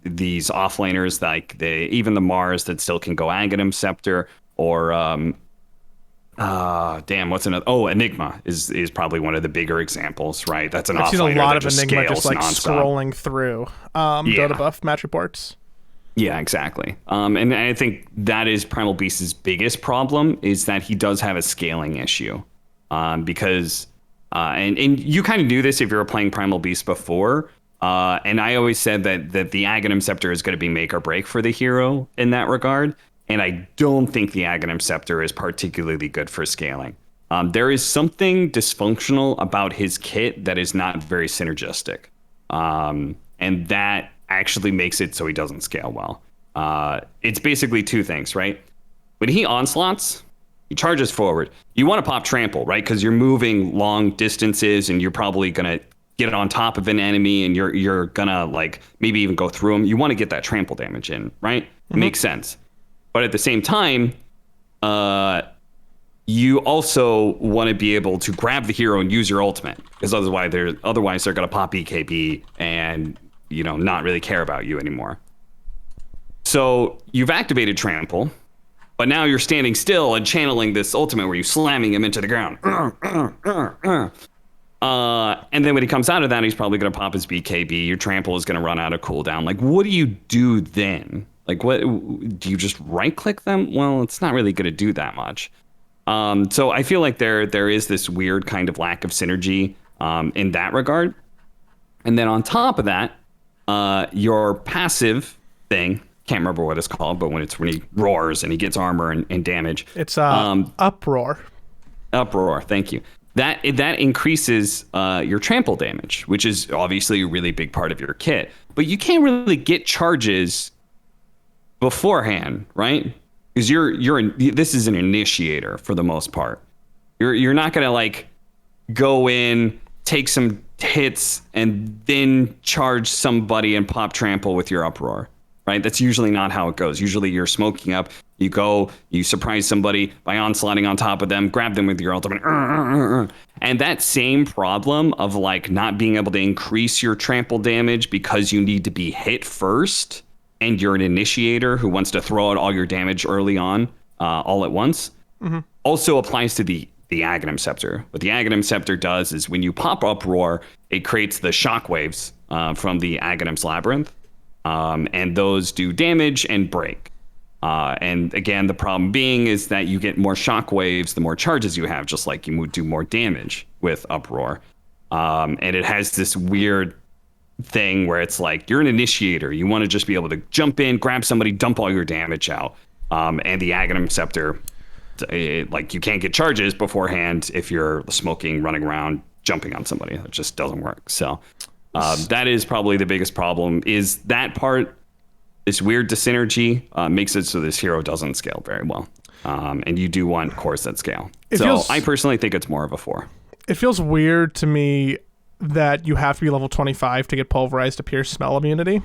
Speaker 2: these offlaners like even the Mars that still can go Aghanim Scepter or what's another? Oh, Enigma is probably one of the bigger examples, right? That's an offlaner. I've seen a lot of Enigma just like nonstop.
Speaker 1: Scrolling through Dota buff match reports.
Speaker 2: Yeah, exactly. And I think that is Primal Beast's biggest problem, is that he does have a scaling issue. Because and you kind of knew this if you were playing Primal Beast before. And I always said that the Aghanim Scepter is going to be make or break for the hero in that regard. And I don't think the Aghanim Scepter is particularly good for scaling. There is something dysfunctional about his kit that is not very synergistic. And that actually makes it so he doesn't scale well. It's basically 2 things, right? When he onslaughts, he charges forward. You want to pop trample, right? Because you're moving long distances and you're probably going to get on top of an enemy and you're going to like maybe even go through him. You want to get that trample damage in, right? It makes sense. But at the same time, you also want to be able to grab the hero and use your ultimate, because otherwise they're going to pop BKB and, not really care about you anymore. So you've activated Trample, but now you're standing still and channeling this ultimate where you're slamming him into the ground. And then when he comes out of that, he's probably going to pop his BKB. Your Trample is going to run out of cooldown. Like, what do you do then? Like, what do you just right click them? Well, it's not really going to do that much. So I feel like there is this weird kind of lack of synergy in that regard. And then on top of that, your passive thing, can't remember what it's called, but when he roars and he gets armor and damage.
Speaker 1: It's Uproar.
Speaker 2: Uproar, thank you. That increases your trample damage, which is obviously a really big part of your kit. But you can't really get charges beforehand, right? Because this is an initiator for the most part. You're not gonna like go in, take some hits, and then charge somebody and pop trample with your uproar, right? That's usually not how it goes. Usually you're smoking up, you go, you surprise somebody by onslaughting on top of them, grab them with your ultimate, and that same problem of like not being able to increase your trample damage because you need to be hit first, and you're an initiator who wants to throw out all your damage early on, all at once, also applies to the Aghanim Scepter. What the Aghanim Scepter does is when you pop Uproar, it creates the shockwaves from the Aghanim's Labyrinth, and those do damage and break. And again, the problem being is that you get more shockwaves the more charges you have, just like you would do more damage with Uproar. And it has this weird thing where it's like you're an initiator. You want to just be able to jump in, grab somebody, dump all your damage out. And the Aghanim Scepter, like you can't get charges beforehand if you're smoking, running around, jumping on somebody. It just doesn't work. So that is probably the biggest problem, is that part. This weird dyssynergy makes it so this hero doesn't scale very well. And you do want cores that scale. I personally think it's more of a 4.
Speaker 1: It feels weird to me that you have to be level 25 to get pulverized to pierce smell immunity.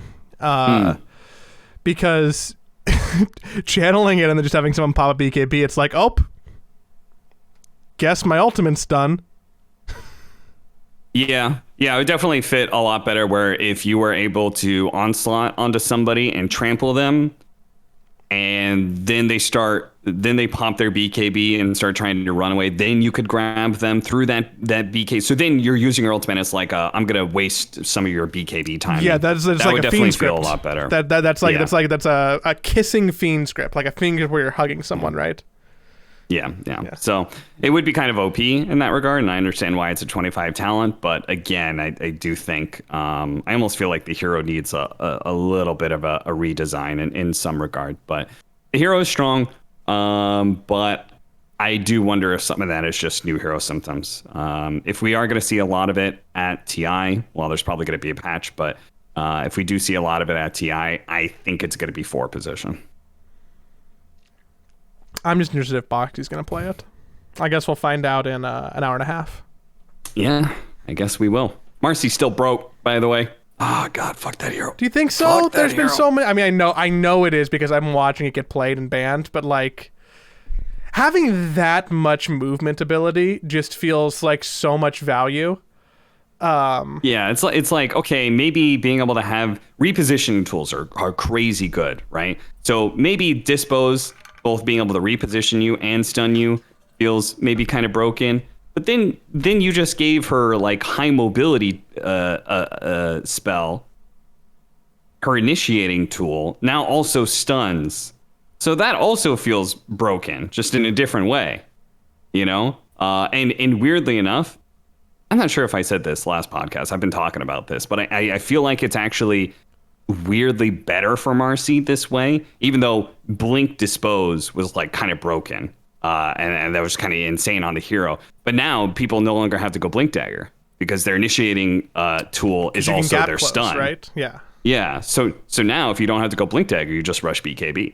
Speaker 1: Because channeling it and then just having someone pop a BKB, it's like, oh, guess my ultimate's done.
Speaker 2: Yeah, it would definitely fit a lot better where if you were able to onslaught onto somebody and trample them, and then they pop their BKB and start trying to run away, then you could grab them through that BK. So then you're using your ultimate as like I'm gonna waste some of your BKB time.
Speaker 1: Yeah, that's
Speaker 2: that
Speaker 1: like
Speaker 2: would
Speaker 1: a
Speaker 2: definitely
Speaker 1: fiend
Speaker 2: feel
Speaker 1: script.
Speaker 2: a lot better.
Speaker 1: That's a kissing fiend script, like a fiend where you're hugging someone, right?
Speaker 2: Yeah. So it would be kind of OP in that regard, and I understand why it's a 25 talent. But again, I do think I almost feel like the hero needs a little bit of a redesign in some regard. But the hero is strong, but I do wonder if some of that is just new hero symptoms. If we are going to see a lot of it at TI, well, there's probably going to be a patch. But if we do see a lot of it at TI, I think it's going to be 4 position.
Speaker 1: I'm just interested if Boxy's going to play it. I guess we'll find out in an hour and a half.
Speaker 2: Yeah, I guess we will. Marcy's still broke, by the way. Oh, God, fuck that hero.
Speaker 1: Do you think so? There's been so many. I mean, I know it is because I'm watching it get played and banned, but like having that much movement ability just feels like so much value.
Speaker 2: Yeah, it's like, okay, maybe being able to have repositioning tools are crazy good, right? So maybe dispos, both being able to reposition you and stun you, feels maybe kind of broken. But then you just gave her like high mobility spell. Her initiating tool now also stuns. So that also feels broken, just in a different way, you know? And weirdly enough, I'm not sure if I said this last podcast. I've been talking about this, but I feel like it's actually weirdly better for Marcy this way, even though Blink Dispose was like kind of broken, and that was kind of insane on the hero. But now people no longer have to go Blink Dagger because their initiating tool is also their stun,
Speaker 1: right? Yeah.
Speaker 2: So now if you don't have to go Blink Dagger, you just rush BKB.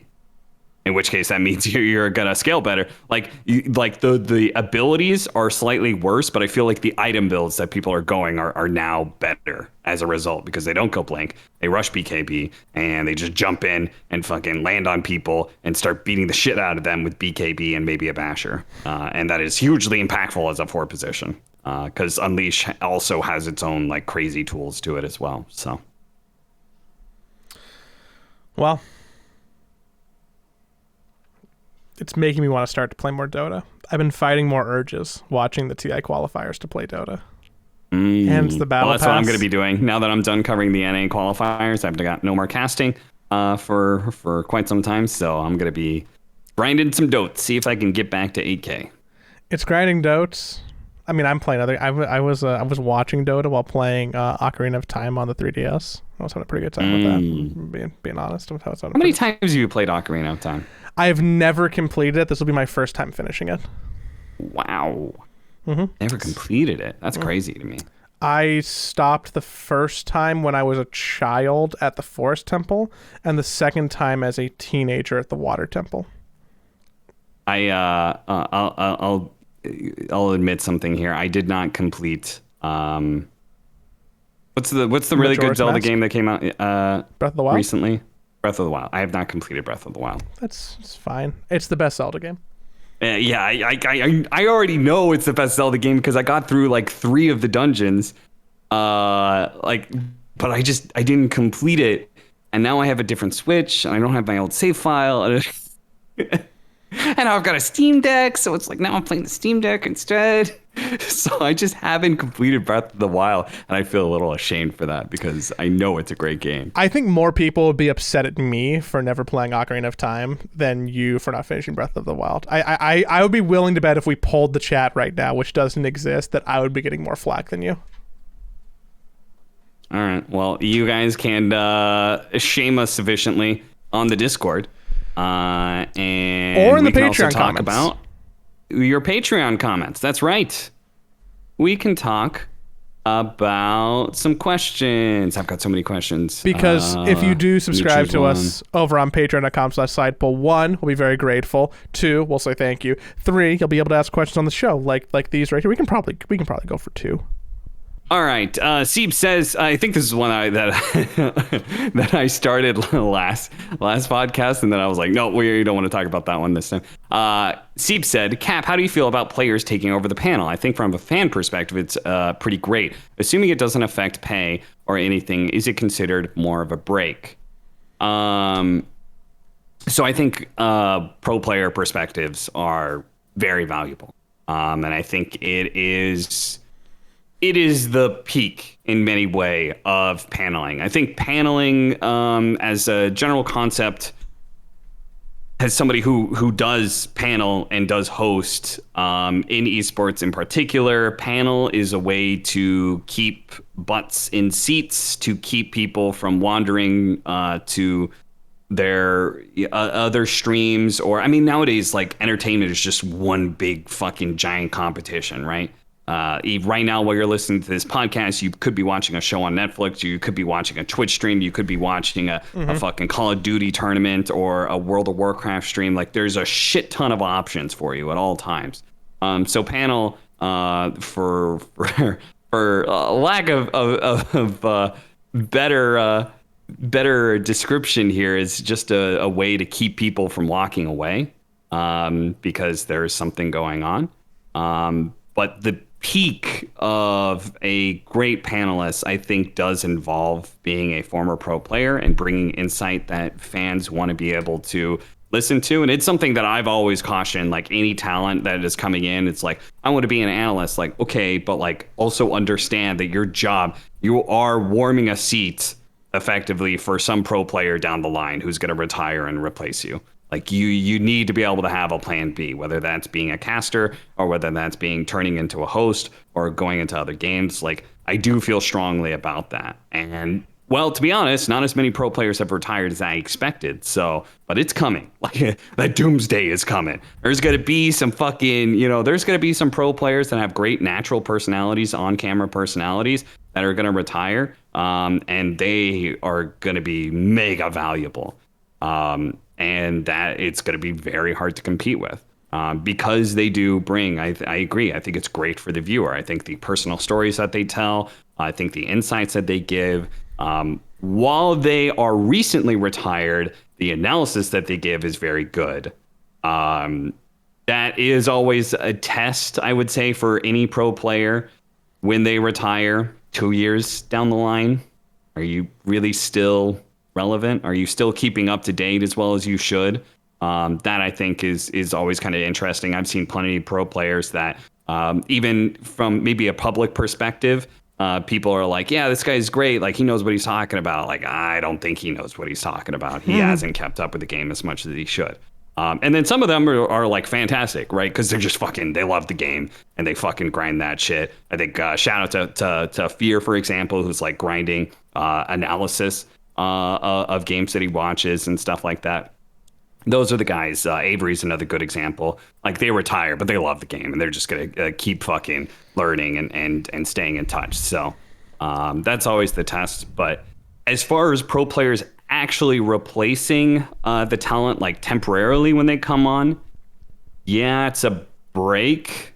Speaker 2: in which case that means you're gonna scale better. Like the abilities are slightly worse, but I feel like the item builds that people are going are now better as a result, because they don't go blank. They rush BKB and they just jump in and fucking land on people and start beating the shit out of them with BKB and maybe a basher. And that is hugely impactful as a 4 position, because Unleash also has its own like crazy tools to it as well. So,
Speaker 1: well, it's making me want to start to play more Dota. I've been fighting more urges watching the TI qualifiers to play Dota. And it's the Battle
Speaker 2: Well, that's
Speaker 1: Pass.
Speaker 2: what I'm going to be doing now that I'm done covering the NA qualifiers. I've got no more casting for quite some time, so I'm going to be grinding some Dota, see if I can get back to 8K.
Speaker 1: It's grinding Dotes. I mean, I'm playing other. I was watching Dota while playing Ocarina of Time on the 3DS. I was having a pretty good time with that. Being honest with how it's.
Speaker 2: How many times have you played Ocarina of Time?
Speaker 1: I've never completed it. This will be my first time finishing it.
Speaker 2: Wow. Never completed it. That's crazy to me.
Speaker 1: I stopped the first time when I was a child at the Forest Temple, and the second time as a teenager at the Water Temple.
Speaker 2: I'll admit something here. I did not complete. What's the really good Zelda game that came out
Speaker 1: Breath of the Wild?
Speaker 2: recently? Breath of the Wild. I have not completed Breath of the Wild.
Speaker 1: It's fine. It's the best Zelda game.
Speaker 2: Yeah, I already know it's the best Zelda game because I got through like 3 of the dungeons. But I didn't complete it, and now I have a different Switch, and I don't have my old save file. And I've got a Steam Deck, so it's like now I'm playing the Steam Deck instead. So I just haven't completed Breath of the Wild, and I feel a little ashamed for that because I know it's a great game.
Speaker 1: I think more people would be upset at me for never playing Ocarina of Time than you for not finishing Breath of the Wild. I would be willing to bet if we polled the chat right now, which doesn't exist, that I would be getting more flack than you.
Speaker 2: All right. Well, you guys can shame us sufficiently on the Discord. And
Speaker 1: or in the
Speaker 2: we can
Speaker 1: Patreon
Speaker 2: also talk
Speaker 1: comments.
Speaker 2: about your Patreon comments. That's right. We can talk about some questions. I've got so many questions.
Speaker 1: Because if you do subscribe
Speaker 2: choose
Speaker 1: to
Speaker 2: one.
Speaker 1: us over on patreon.com/sidepole, 1, we'll be very grateful. 2, we'll say thank you. 3, you'll be able to ask questions on the show like these right here. We can probably go for 2.
Speaker 2: All right. Sieb says, I think this is one that I started last podcast, and then I was like, no, we don't want to talk about that one this time. Sieb said, Cap, how do you feel about players taking over the panel? I think from a fan perspective, it's pretty great. Assuming it doesn't affect pay or anything, is it considered more of a break? So I think pro player perspectives are very valuable. And I think it is the peak in many ways of paneling. I think paneling as a general concept, as somebody who does panel and does host in esports in particular, panel is a way to keep butts in seats, to keep people from wandering to their other streams. Or, I mean, nowadays, like, entertainment is just one big fucking giant competition, right? Right now, while you're listening to this podcast, you could be watching a show on Netflix, you could be watching a Twitch stream, you could be watching a fucking Call of Duty tournament or a World of Warcraft stream. Like, there's a shit ton of options for you at all times. So panel, for lack of better description here, is just a way to keep people from walking away because there's something going on. But the peak of a great panelist, I think, does involve being a former pro player and bringing insight that fans want to be able to listen to. And it's something that I've always cautioned, like, any talent that is coming in, it's like, I want to be an analyst. Like, okay, but like, also understand that your job, you are warming a seat effectively for some pro player down the line who's going to retire and replace you. Like, you need to be able to have a plan B, whether that's being a caster or whether that's turning into a host or going into other games. Like, I do feel strongly about that. And, well, to be honest, not as many pro players have retired as I expected. So, but it's coming. Like, that doomsday is coming. There's going to be some fucking, there's going to be some pro players that have great natural personalities, on-camera personalities, that are going to retire. And they are going to be mega valuable. and that it's going to be very hard to compete with. Because they do bring, I agree. I think it's great for the viewer. I think the personal stories that they tell, I think the insights that they give, while they are recently retired, the analysis that they give is very good. That is always a test, I would say, for any pro player when they retire 2 years down the line. Are you really still relevant? Are you still keeping up to date as well as you should? That I think is always kind of interesting. I've seen plenty of pro players that even from maybe a public perspective, people are like, yeah, this guy's great. Like, he knows what he's talking about. Like, I don't think he knows what he's talking about. He hasn't kept up with the game as much as he should. And then some of them are like fantastic, right? Because they're just they love the game and they fucking grind that shit. I think shout out to Fear, for example, who's like grinding analysis of games that he watches and stuff like that. Those are the guys. Avery's another good example. Like, they retire, but they love the game and they're just going to keep fucking learning and staying in touch. So that's always the test. But as far as pro players actually replacing the talent, like temporarily when they come on, yeah, it's a break.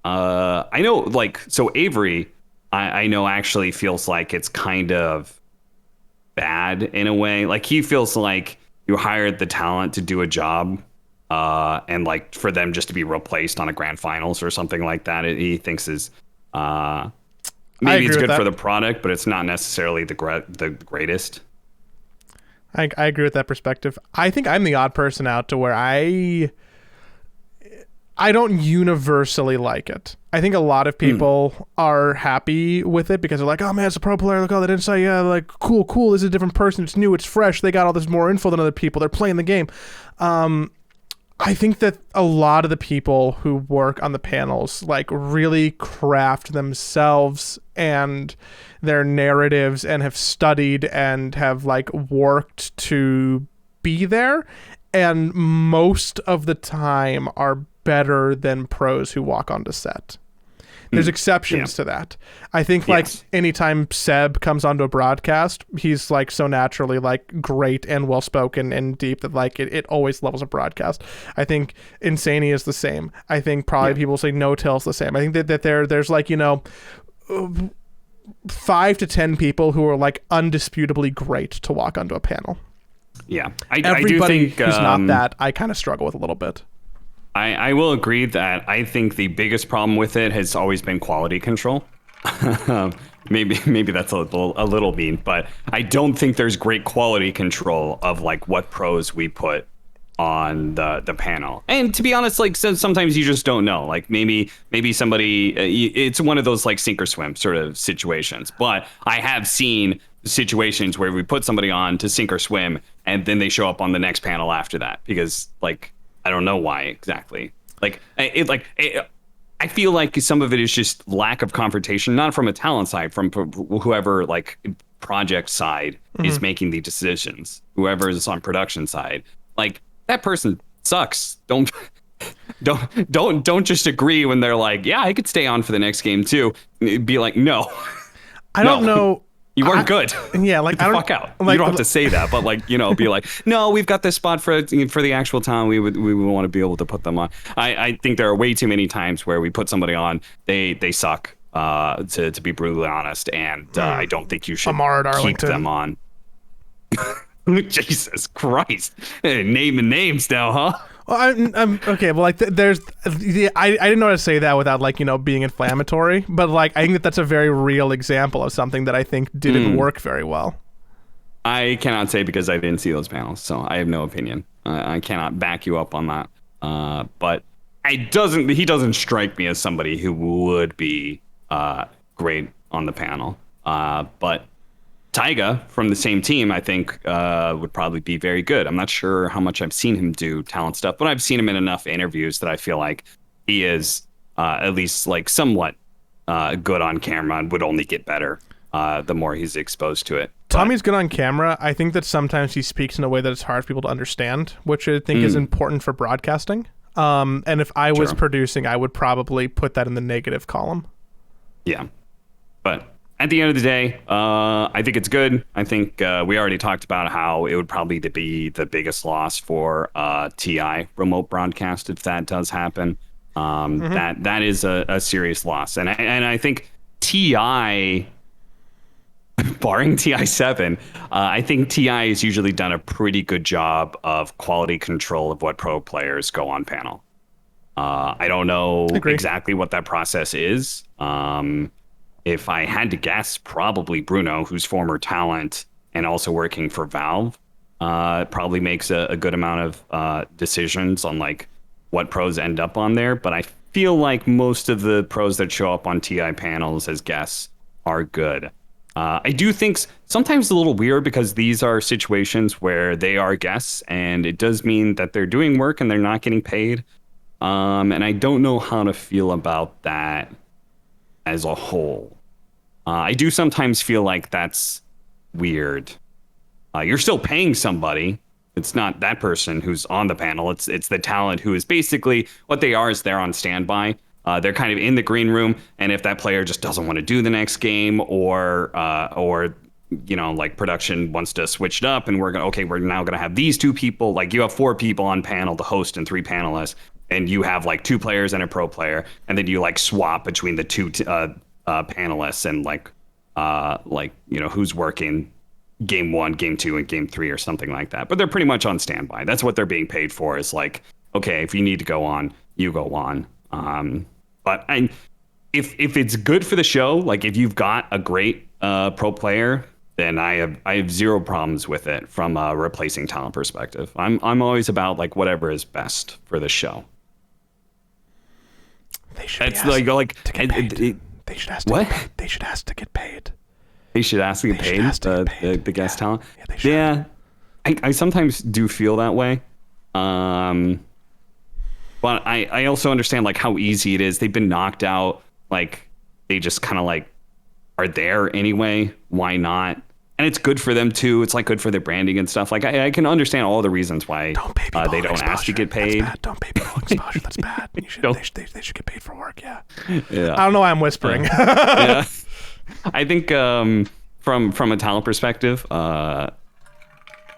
Speaker 2: I know, like, so Avery, I know actually feels like it's kind of bad in a way. Like, he feels like you hired the talent to do a job, and like for them just to be replaced on a grand finals or something like that, he thinks is maybe it's good for the product, but it's not necessarily the greatest.
Speaker 1: I agree with that perspective. I think I'm the odd person out to where I don't universally like it. I think a lot of people are happy with it because they're like, oh man, it's a pro player. Look, all that insight. Yeah, like, cool. This is a different person. It's new. It's fresh. They got all this more info than other people. They're playing the game. I think that a lot of the people who work on the panels like really craft themselves and their narratives and have studied and have like worked to be there, and most of the time are better than pros who walk onto set. There's exceptions to that. I think like anytime Seb comes onto a broadcast, he's like so naturally like great and well spoken and deep that like it always levels a broadcast. I think Insani is the same. I think probably people say No Till's the same. I think that there's like, 5 to 10 people who are like undisputably great to walk onto a panel.
Speaker 2: Yeah,
Speaker 1: Everybody
Speaker 2: I do think
Speaker 1: who's not that, I kind of struggle with a little bit.
Speaker 2: I will agree that I think the biggest problem with it has always been quality control. maybe that's a little mean, but I don't think there's great quality control of like what pros we put on the panel. And to be honest, like sometimes you just don't know. Like maybe somebody, it's one of those like sink or swim sort of situations. But I have seen situations where we put somebody on to sink or swim, and then they show up on the next panel after that because like, I don't know why exactly. I feel like some of it is just lack of confrontation, not from a talent side, from whoever like project side is making the decisions. Whoever is on production side, like that person sucks. Don't just agree when they're like, yeah, I could stay on for the next game too. Be like, no,
Speaker 1: I don't know.
Speaker 2: You weren't good.
Speaker 1: Yeah, like,
Speaker 2: Get the fuck out. Like, you don't have to say that, but like, be like, no, we've got this spot for the actual talent. We would want to be able to put them on. I think there are way too many times where we put somebody on, they suck. To be brutally honest, and I don't think you should keep them on. Jesus Christ, naming names now, huh?
Speaker 1: Well, I'm okay. Well, like, I didn't know how to say that without like being inflammatory, but like I think that's a very real example of something that I think didn't work very well.
Speaker 2: I cannot say because I didn't see those panels, so I have no opinion. I cannot back you up on that. But he doesn't strike me as somebody who would be great on the panel. But Taiga from the same team, I think, would probably be very good. I'm not sure how much I've seen him do talent stuff, but I've seen him in enough interviews that I feel like he is at least like somewhat good on camera and would only get better the more he's exposed to it.
Speaker 1: Tommy's good on camera. I think that sometimes he speaks in a way that it's hard for people to understand, which I think is important for broadcasting. And if I was producing, I would probably put that in the negative column.
Speaker 2: Yeah. But at the end of the day, I think it's good. I think we already talked about how it would probably be the biggest loss for TI remote broadcast if that does happen. That is a serious loss, and I think TI, barring TI7, I think TI has usually done a pretty good job of quality control of what pro players go on panel. I don't know exactly what that process is. If I had to guess, probably Bruno, who's former Talent and also working for Valve, probably makes a good amount of decisions on like what pros end up on there. But I feel like most of the pros that show up on TI panels as guests are good. I do think sometimes it's a little weird because these are situations where they are guests and it does mean that they're doing work and they're not getting paid. And I don't know how to feel about that as a whole. I do sometimes feel like that's weird. You're still paying somebody. It's not that person who's on the panel. It's the talent who is basically what they are is they're on standby. They're kind of in the green room, and if that player just doesn't want to do the next game, or like production wants to switch it up, and we're now gonna have these two people. Like you have 4 people on panel, the host and 3 panelists, and you have like 2 players and a pro player, and then you like swap between the 2 panelists and who's working game 1, game 2, and game 3 or something like that. But they're pretty much on standby. That's what they're being paid for. Is like, okay, if you need to go on, you go on. But if it's good for the show, like if you've got a great pro player, then I have 0 problems with it from a replacing talent perspective. I'm always about like whatever is best for the show.
Speaker 1: They should
Speaker 2: It's
Speaker 1: to get paid. They should ask to get paid. They should ask to get paid.
Speaker 2: They should ask to get paid. The guest talent.
Speaker 1: Yeah, they should.
Speaker 2: Yeah, I sometimes do feel that way. But I also understand like how easy it is. They've been knocked out. Like they just kind of like are there anyway. Why not? And it's good for them too. It's like good for their branding and stuff. Like I can understand all the reasons why they don't ask to get paid.
Speaker 1: That's bad. Don't pay people exposure. That's bad. They should get paid for work. Yeah. I don't know why I'm whispering.
Speaker 2: Yeah. I think from a talent perspective,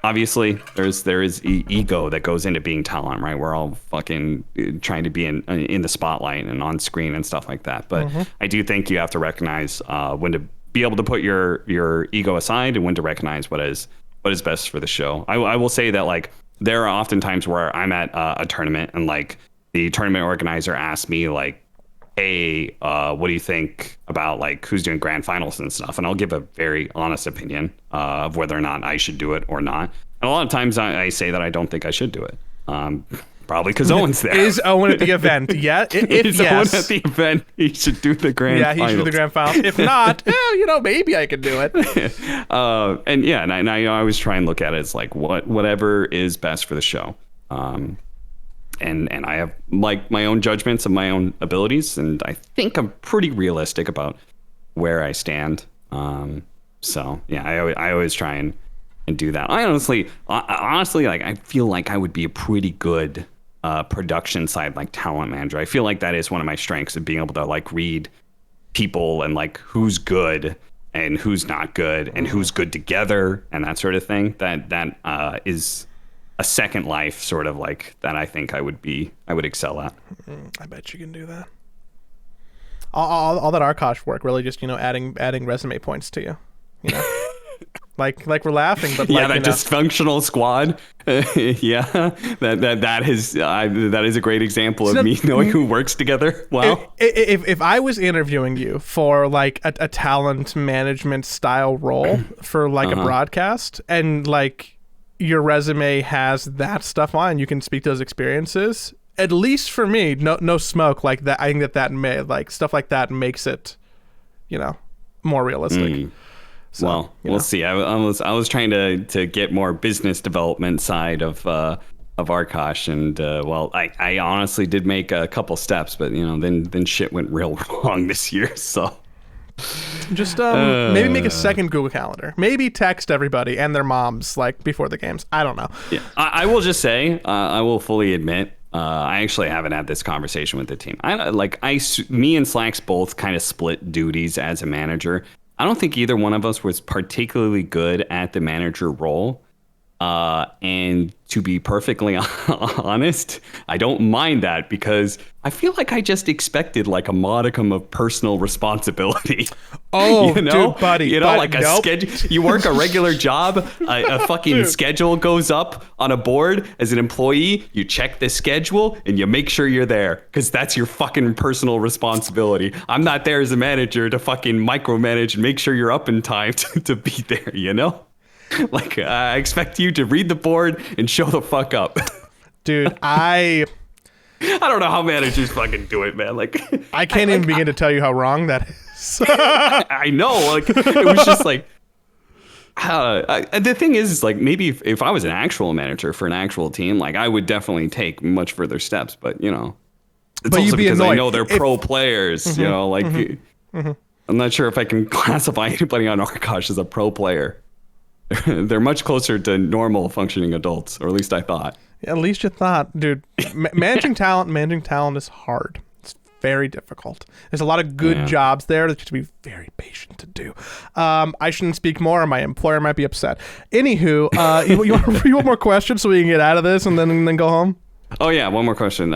Speaker 2: obviously there is ego that goes into being talent, right? We're all fucking trying to be in the spotlight and on screen and stuff like that. But I do think you have to recognize when to be able to put your ego aside and when to recognize what is best for the show. I will say that like there are often times where I'm at a tournament and like the tournament organizer asks me like, hey, what do you think about like who's doing grand finals and stuff? And I'll give a very honest opinion of whether or not I should do it or not. And a lot of times I say that I don't think I should do it. Probably because Owen's there.
Speaker 1: Is Owen at the event? Yeah. If yes.
Speaker 2: Owen at the event, he should do the grand finals.
Speaker 1: Yeah, he should do the grand finals. If not, maybe I could do it.
Speaker 2: And I always try and look at it as like whatever is best for the show. And I have like my own judgments of my own abilities, and I think I'm pretty realistic about where I stand. So yeah, I always try and do that. I honestly, like I feel like I would be a pretty good production side like talent manager. I feel like that is one of my strengths of being able to like read people and like who's good and who's not good and who's good together and that sort of thing. That is a second life sort of like that I think I would excel at.
Speaker 1: I bet you can do that. All that Arkosh work really just, adding resume points to you. Like we're laughing, but
Speaker 2: yeah, that dysfunctional squad. Yeah, that is a great example of me knowing who works together. Wow.
Speaker 1: If I was interviewing you for like a talent management style role for like a broadcast, and like your resume has that stuff on, you can speak to those experiences. At least for me, no smoke like that. I think that may like stuff like that makes it, more realistic. So,
Speaker 2: well, we'll see. I was trying to get more business development side of Arkosh, and I honestly did make a couple steps, but then shit went real wrong this year. So
Speaker 1: just maybe make a second Google Calendar. Maybe text everybody and their moms like before the games. I don't know.
Speaker 2: Yeah, I will just say I will fully admit I actually haven't had this conversation with the team. Me and Slacks both kind of split duties as a manager. I don't think either one of us was particularly good at the manager role. And to be perfectly honest, I don't mind that because I feel like I just expected like a modicum of personal responsibility.
Speaker 1: Oh, dude, buddy.
Speaker 2: You know, like a schedule. You work a regular job, a fucking schedule goes up on a board. As an employee, you check the schedule and you make sure you're there because that's your fucking personal responsibility. I'm not there as a manager to fucking micromanage and make sure you're up in time to be there, you know? Like, I expect you to read the board and show the fuck up.
Speaker 1: Dude, I
Speaker 2: don't know how managers fucking do it, man. Like,
Speaker 1: I can't even begin to tell you how wrong that is.
Speaker 2: I know. Like, it was just like, the thing is like, maybe if I was an actual manager for an actual team, like, I would definitely take much further steps. But, you know, it's also because I know they're pro players, you know, like, I'm not sure if I can classify anybody on Arkosh as a pro player. They're much closer to normal functioning adults, or at least I thought.
Speaker 1: At least you thought, dude. Managing talent is hard. It's very difficult. There's a lot of good jobs there that you have to be very patient to do. I shouldn't speak more, or my employer might be upset. Anywho, you want more questions so we can get out of this and then go home?
Speaker 2: Oh yeah, one more question.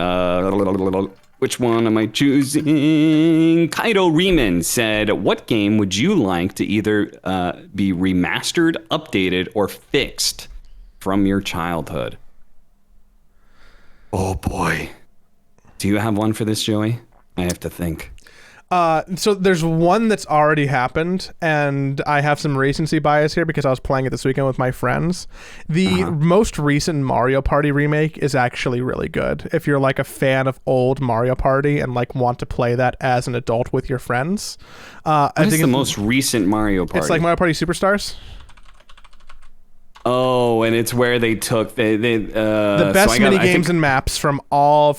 Speaker 2: Which one am I choosing? Kaido Riemann said, what game would you like to either be remastered, updated, or fixed from your childhood? Oh boy. Do you have one for this, Joey? I have to think.
Speaker 1: So there's one that's already happened, and I have some recency bias here because I was playing it this weekend with my friends. The most recent Mario Party remake is actually really good. If you're like a fan of old Mario Party and like want to play that as an adult with your friends,
Speaker 2: I think it's the most recent Mario Party.
Speaker 1: It's like Mario Party Superstars.
Speaker 2: Oh, and it's where they took the
Speaker 1: best mini games and maps from all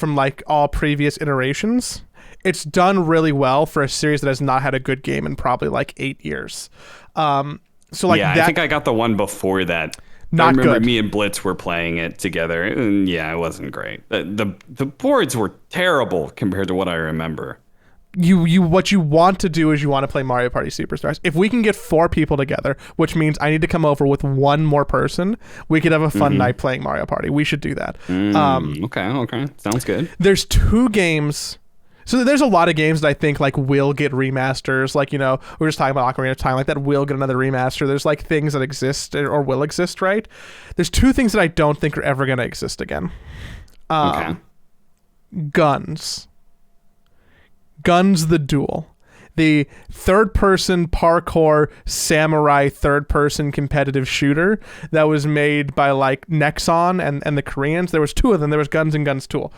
Speaker 1: previous iterations. It's done really well for a series that has not had a good game in probably like 8 years. I think I got the one before that. I remember me and Blitz were playing it together, and yeah, it wasn't great. The boards were terrible compared to what I remember. What you want to do is you want to play Mario Party Superstars. If we can get 4 people together, which means I need to come over with one more person, we could have a fun night playing Mario Party. We should do that.
Speaker 2: Okay. Sounds good.
Speaker 1: There's 2 games. So there's a lot of games that I think like will get remasters. Like, you know, we were just talking about Ocarina of Time, like that will get another remaster. There's like things that exist or will exist, right? There's 2 things that I don't think are ever going to exist again. Guns the Duel. The third-person parkour samurai third-person competitive shooter that was made by like Nexon and the Koreans. There was 2 of them. There was Guns and Guns 2.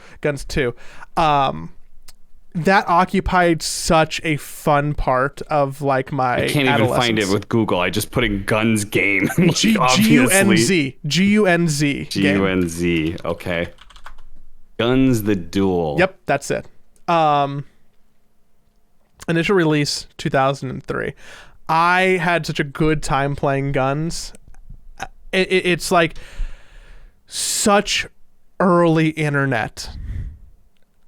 Speaker 1: That occupied such a fun part of like my
Speaker 2: I can't even find it with Google. I just put in Guns game.
Speaker 1: G-U-N-Z. G-U-N-Z.
Speaker 2: G-U-N-Z. Okay. Guns the Duel.
Speaker 1: Yep, that's it. Initial release 2003. I had such a good time playing Guns. It's like such early internet.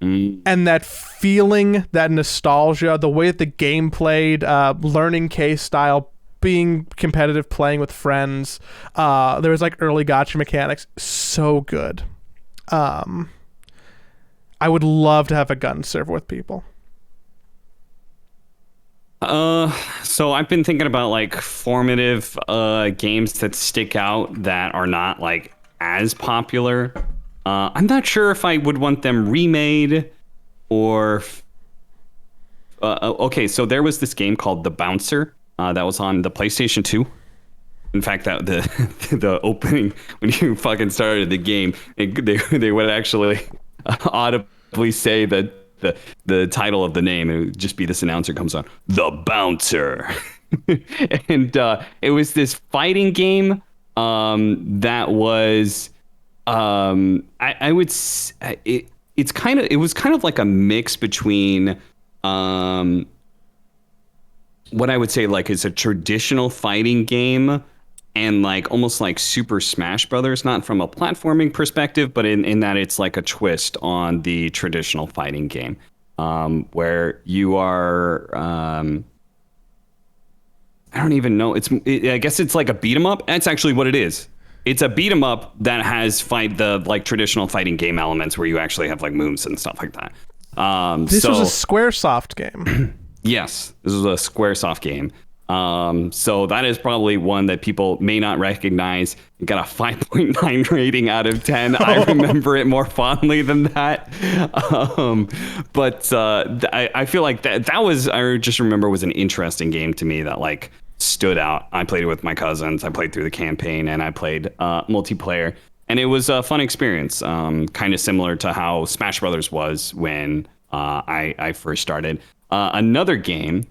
Speaker 1: And that feeling, that nostalgia, the way that the game played, learning case style, being competitive, playing with friends. There was like early gotcha mechanics. So good. I would love to have a gun server with people.
Speaker 2: So I've been thinking about like formative games that stick out that are not like as popular. I'm not sure if I would want them remade or... okay, so there was this game called The Bouncer that was on the PlayStation 2. In fact, that the opening, when you fucking started the game, they would actually audibly say that the title of the name, it would just be this announcer comes on, The Bouncer. And it was this fighting game that was... I would it was kind of like a mix between what I would say like is a traditional fighting game and like almost like Super Smash Brothers, not from a platforming perspective, but in that it's like a twist on the traditional fighting game, where you are I don't even know. I guess it's like a beat 'em up. That's actually what it is. It's a beat 'em up that has the like traditional fighting game elements where you actually have like moves and stuff like that.
Speaker 1: This was a SquareSoft game.
Speaker 2: Yes, this was a SquareSoft game. So that is probably one that people may not recognize. It got a 5.9 rating out of 10. I remember it more fondly than that. But I feel like that was, I just remember, was an interesting game to me that like stood out. I played it with my cousins. I played through the campaign and I played multiplayer. And it was a fun experience, kind of similar to how Smash Brothers was when I first started. Another game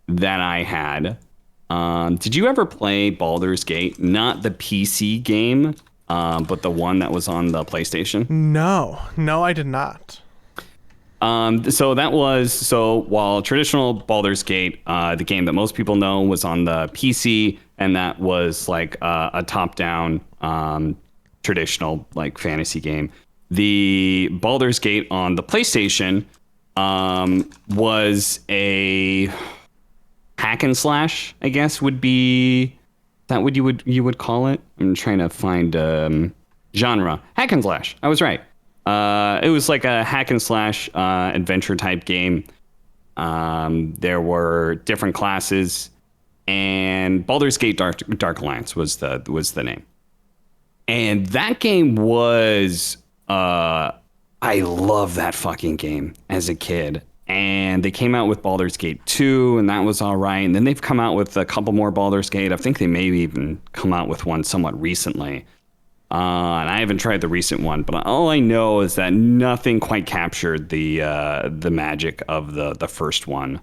Speaker 2: that I had. Did you ever play Baldur's Gate? Not the PC game, but the one that was on the PlayStation?
Speaker 1: No, I did not.
Speaker 2: So while traditional Baldur's Gate, the game that most people know, was on the PC, and that was like a top-down traditional like fantasy game. The Baldur's Gate on the PlayStation was a hack and slash, I guess would be that what you would call it. I'm trying to find genre. Hack and slash. I was right. It was like a hack and slash adventure type game. There were different classes, and Baldur's Gate Dark Alliance was the name. And that game was I love that fucking game as a kid. And they came out with Baldur's Gate 2, and that was all right. And then they've come out with a couple more Baldur's Gate. I think they maybe even come out with one somewhat recently. And I haven't tried the recent one, but all I know is that nothing quite captured the magic of the first one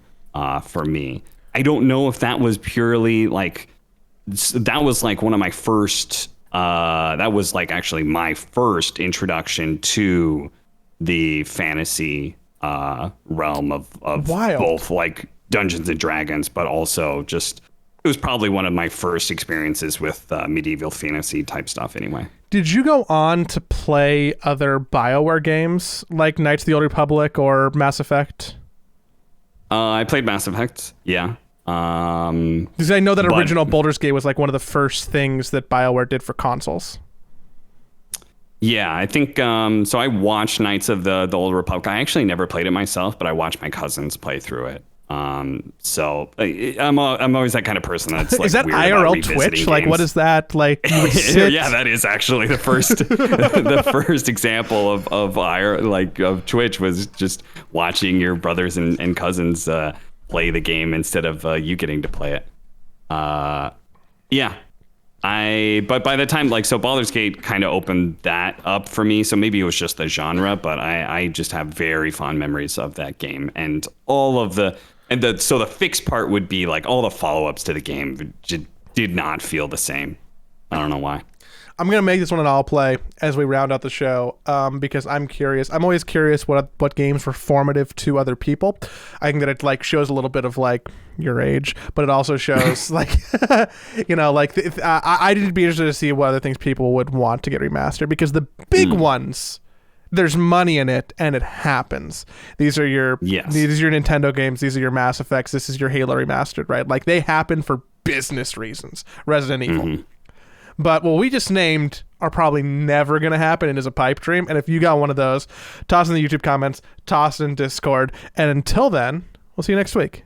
Speaker 2: for me. I don't know if that was purely like that was like one of my first. That was like actually my first introduction to the fantasy realm of both like Dungeons and Dragons, but also just it was probably one of my first experiences with medieval fantasy type stuff anyway.
Speaker 1: Did you go on to play other BioWare games like Knights of the Old Republic or Mass Effect?
Speaker 2: I played Mass Effect, yeah.
Speaker 1: Because I know that original Baldur's Gate was like one of the first things that BioWare did for consoles.
Speaker 2: Yeah, I think so. I watched Knights of the Old Republic. I actually never played it myself, but I watched my cousins play through it. So I'm always that kind of person that's like,
Speaker 1: is that
Speaker 2: weird
Speaker 1: IRL Twitch?
Speaker 2: games.
Speaker 1: Like, what is that? Like,
Speaker 2: yeah, that is actually the first the first example of Twitch was just watching your brothers and cousins play the game instead of you getting to play it. Yeah. But by the time, like, so Baldur's Gate kind of opened that up for me. So maybe it was just the genre, but I just have very fond memories of that game and all of so the fixed part would be like all the follow-ups to the game did not feel the same. I don't know why.
Speaker 1: I'm going to make this one an all play as we round out the show because I'm curious. I'm always curious what games were formative to other people. I think that it like shows a little bit of like your age, but it also shows like, you know, like I'd be interested to see what other things people would want to get remastered because the big ones, there's money in it and it happens. These are your Nintendo games. These are your Mass Effects. This is your Halo remastered, right? Like they happen for business reasons. Resident Evil. But what we just named are probably never going to happen and is a pipe dream. And if you got one of those, toss in the YouTube comments, toss in Discord. And until then, we'll see you next week.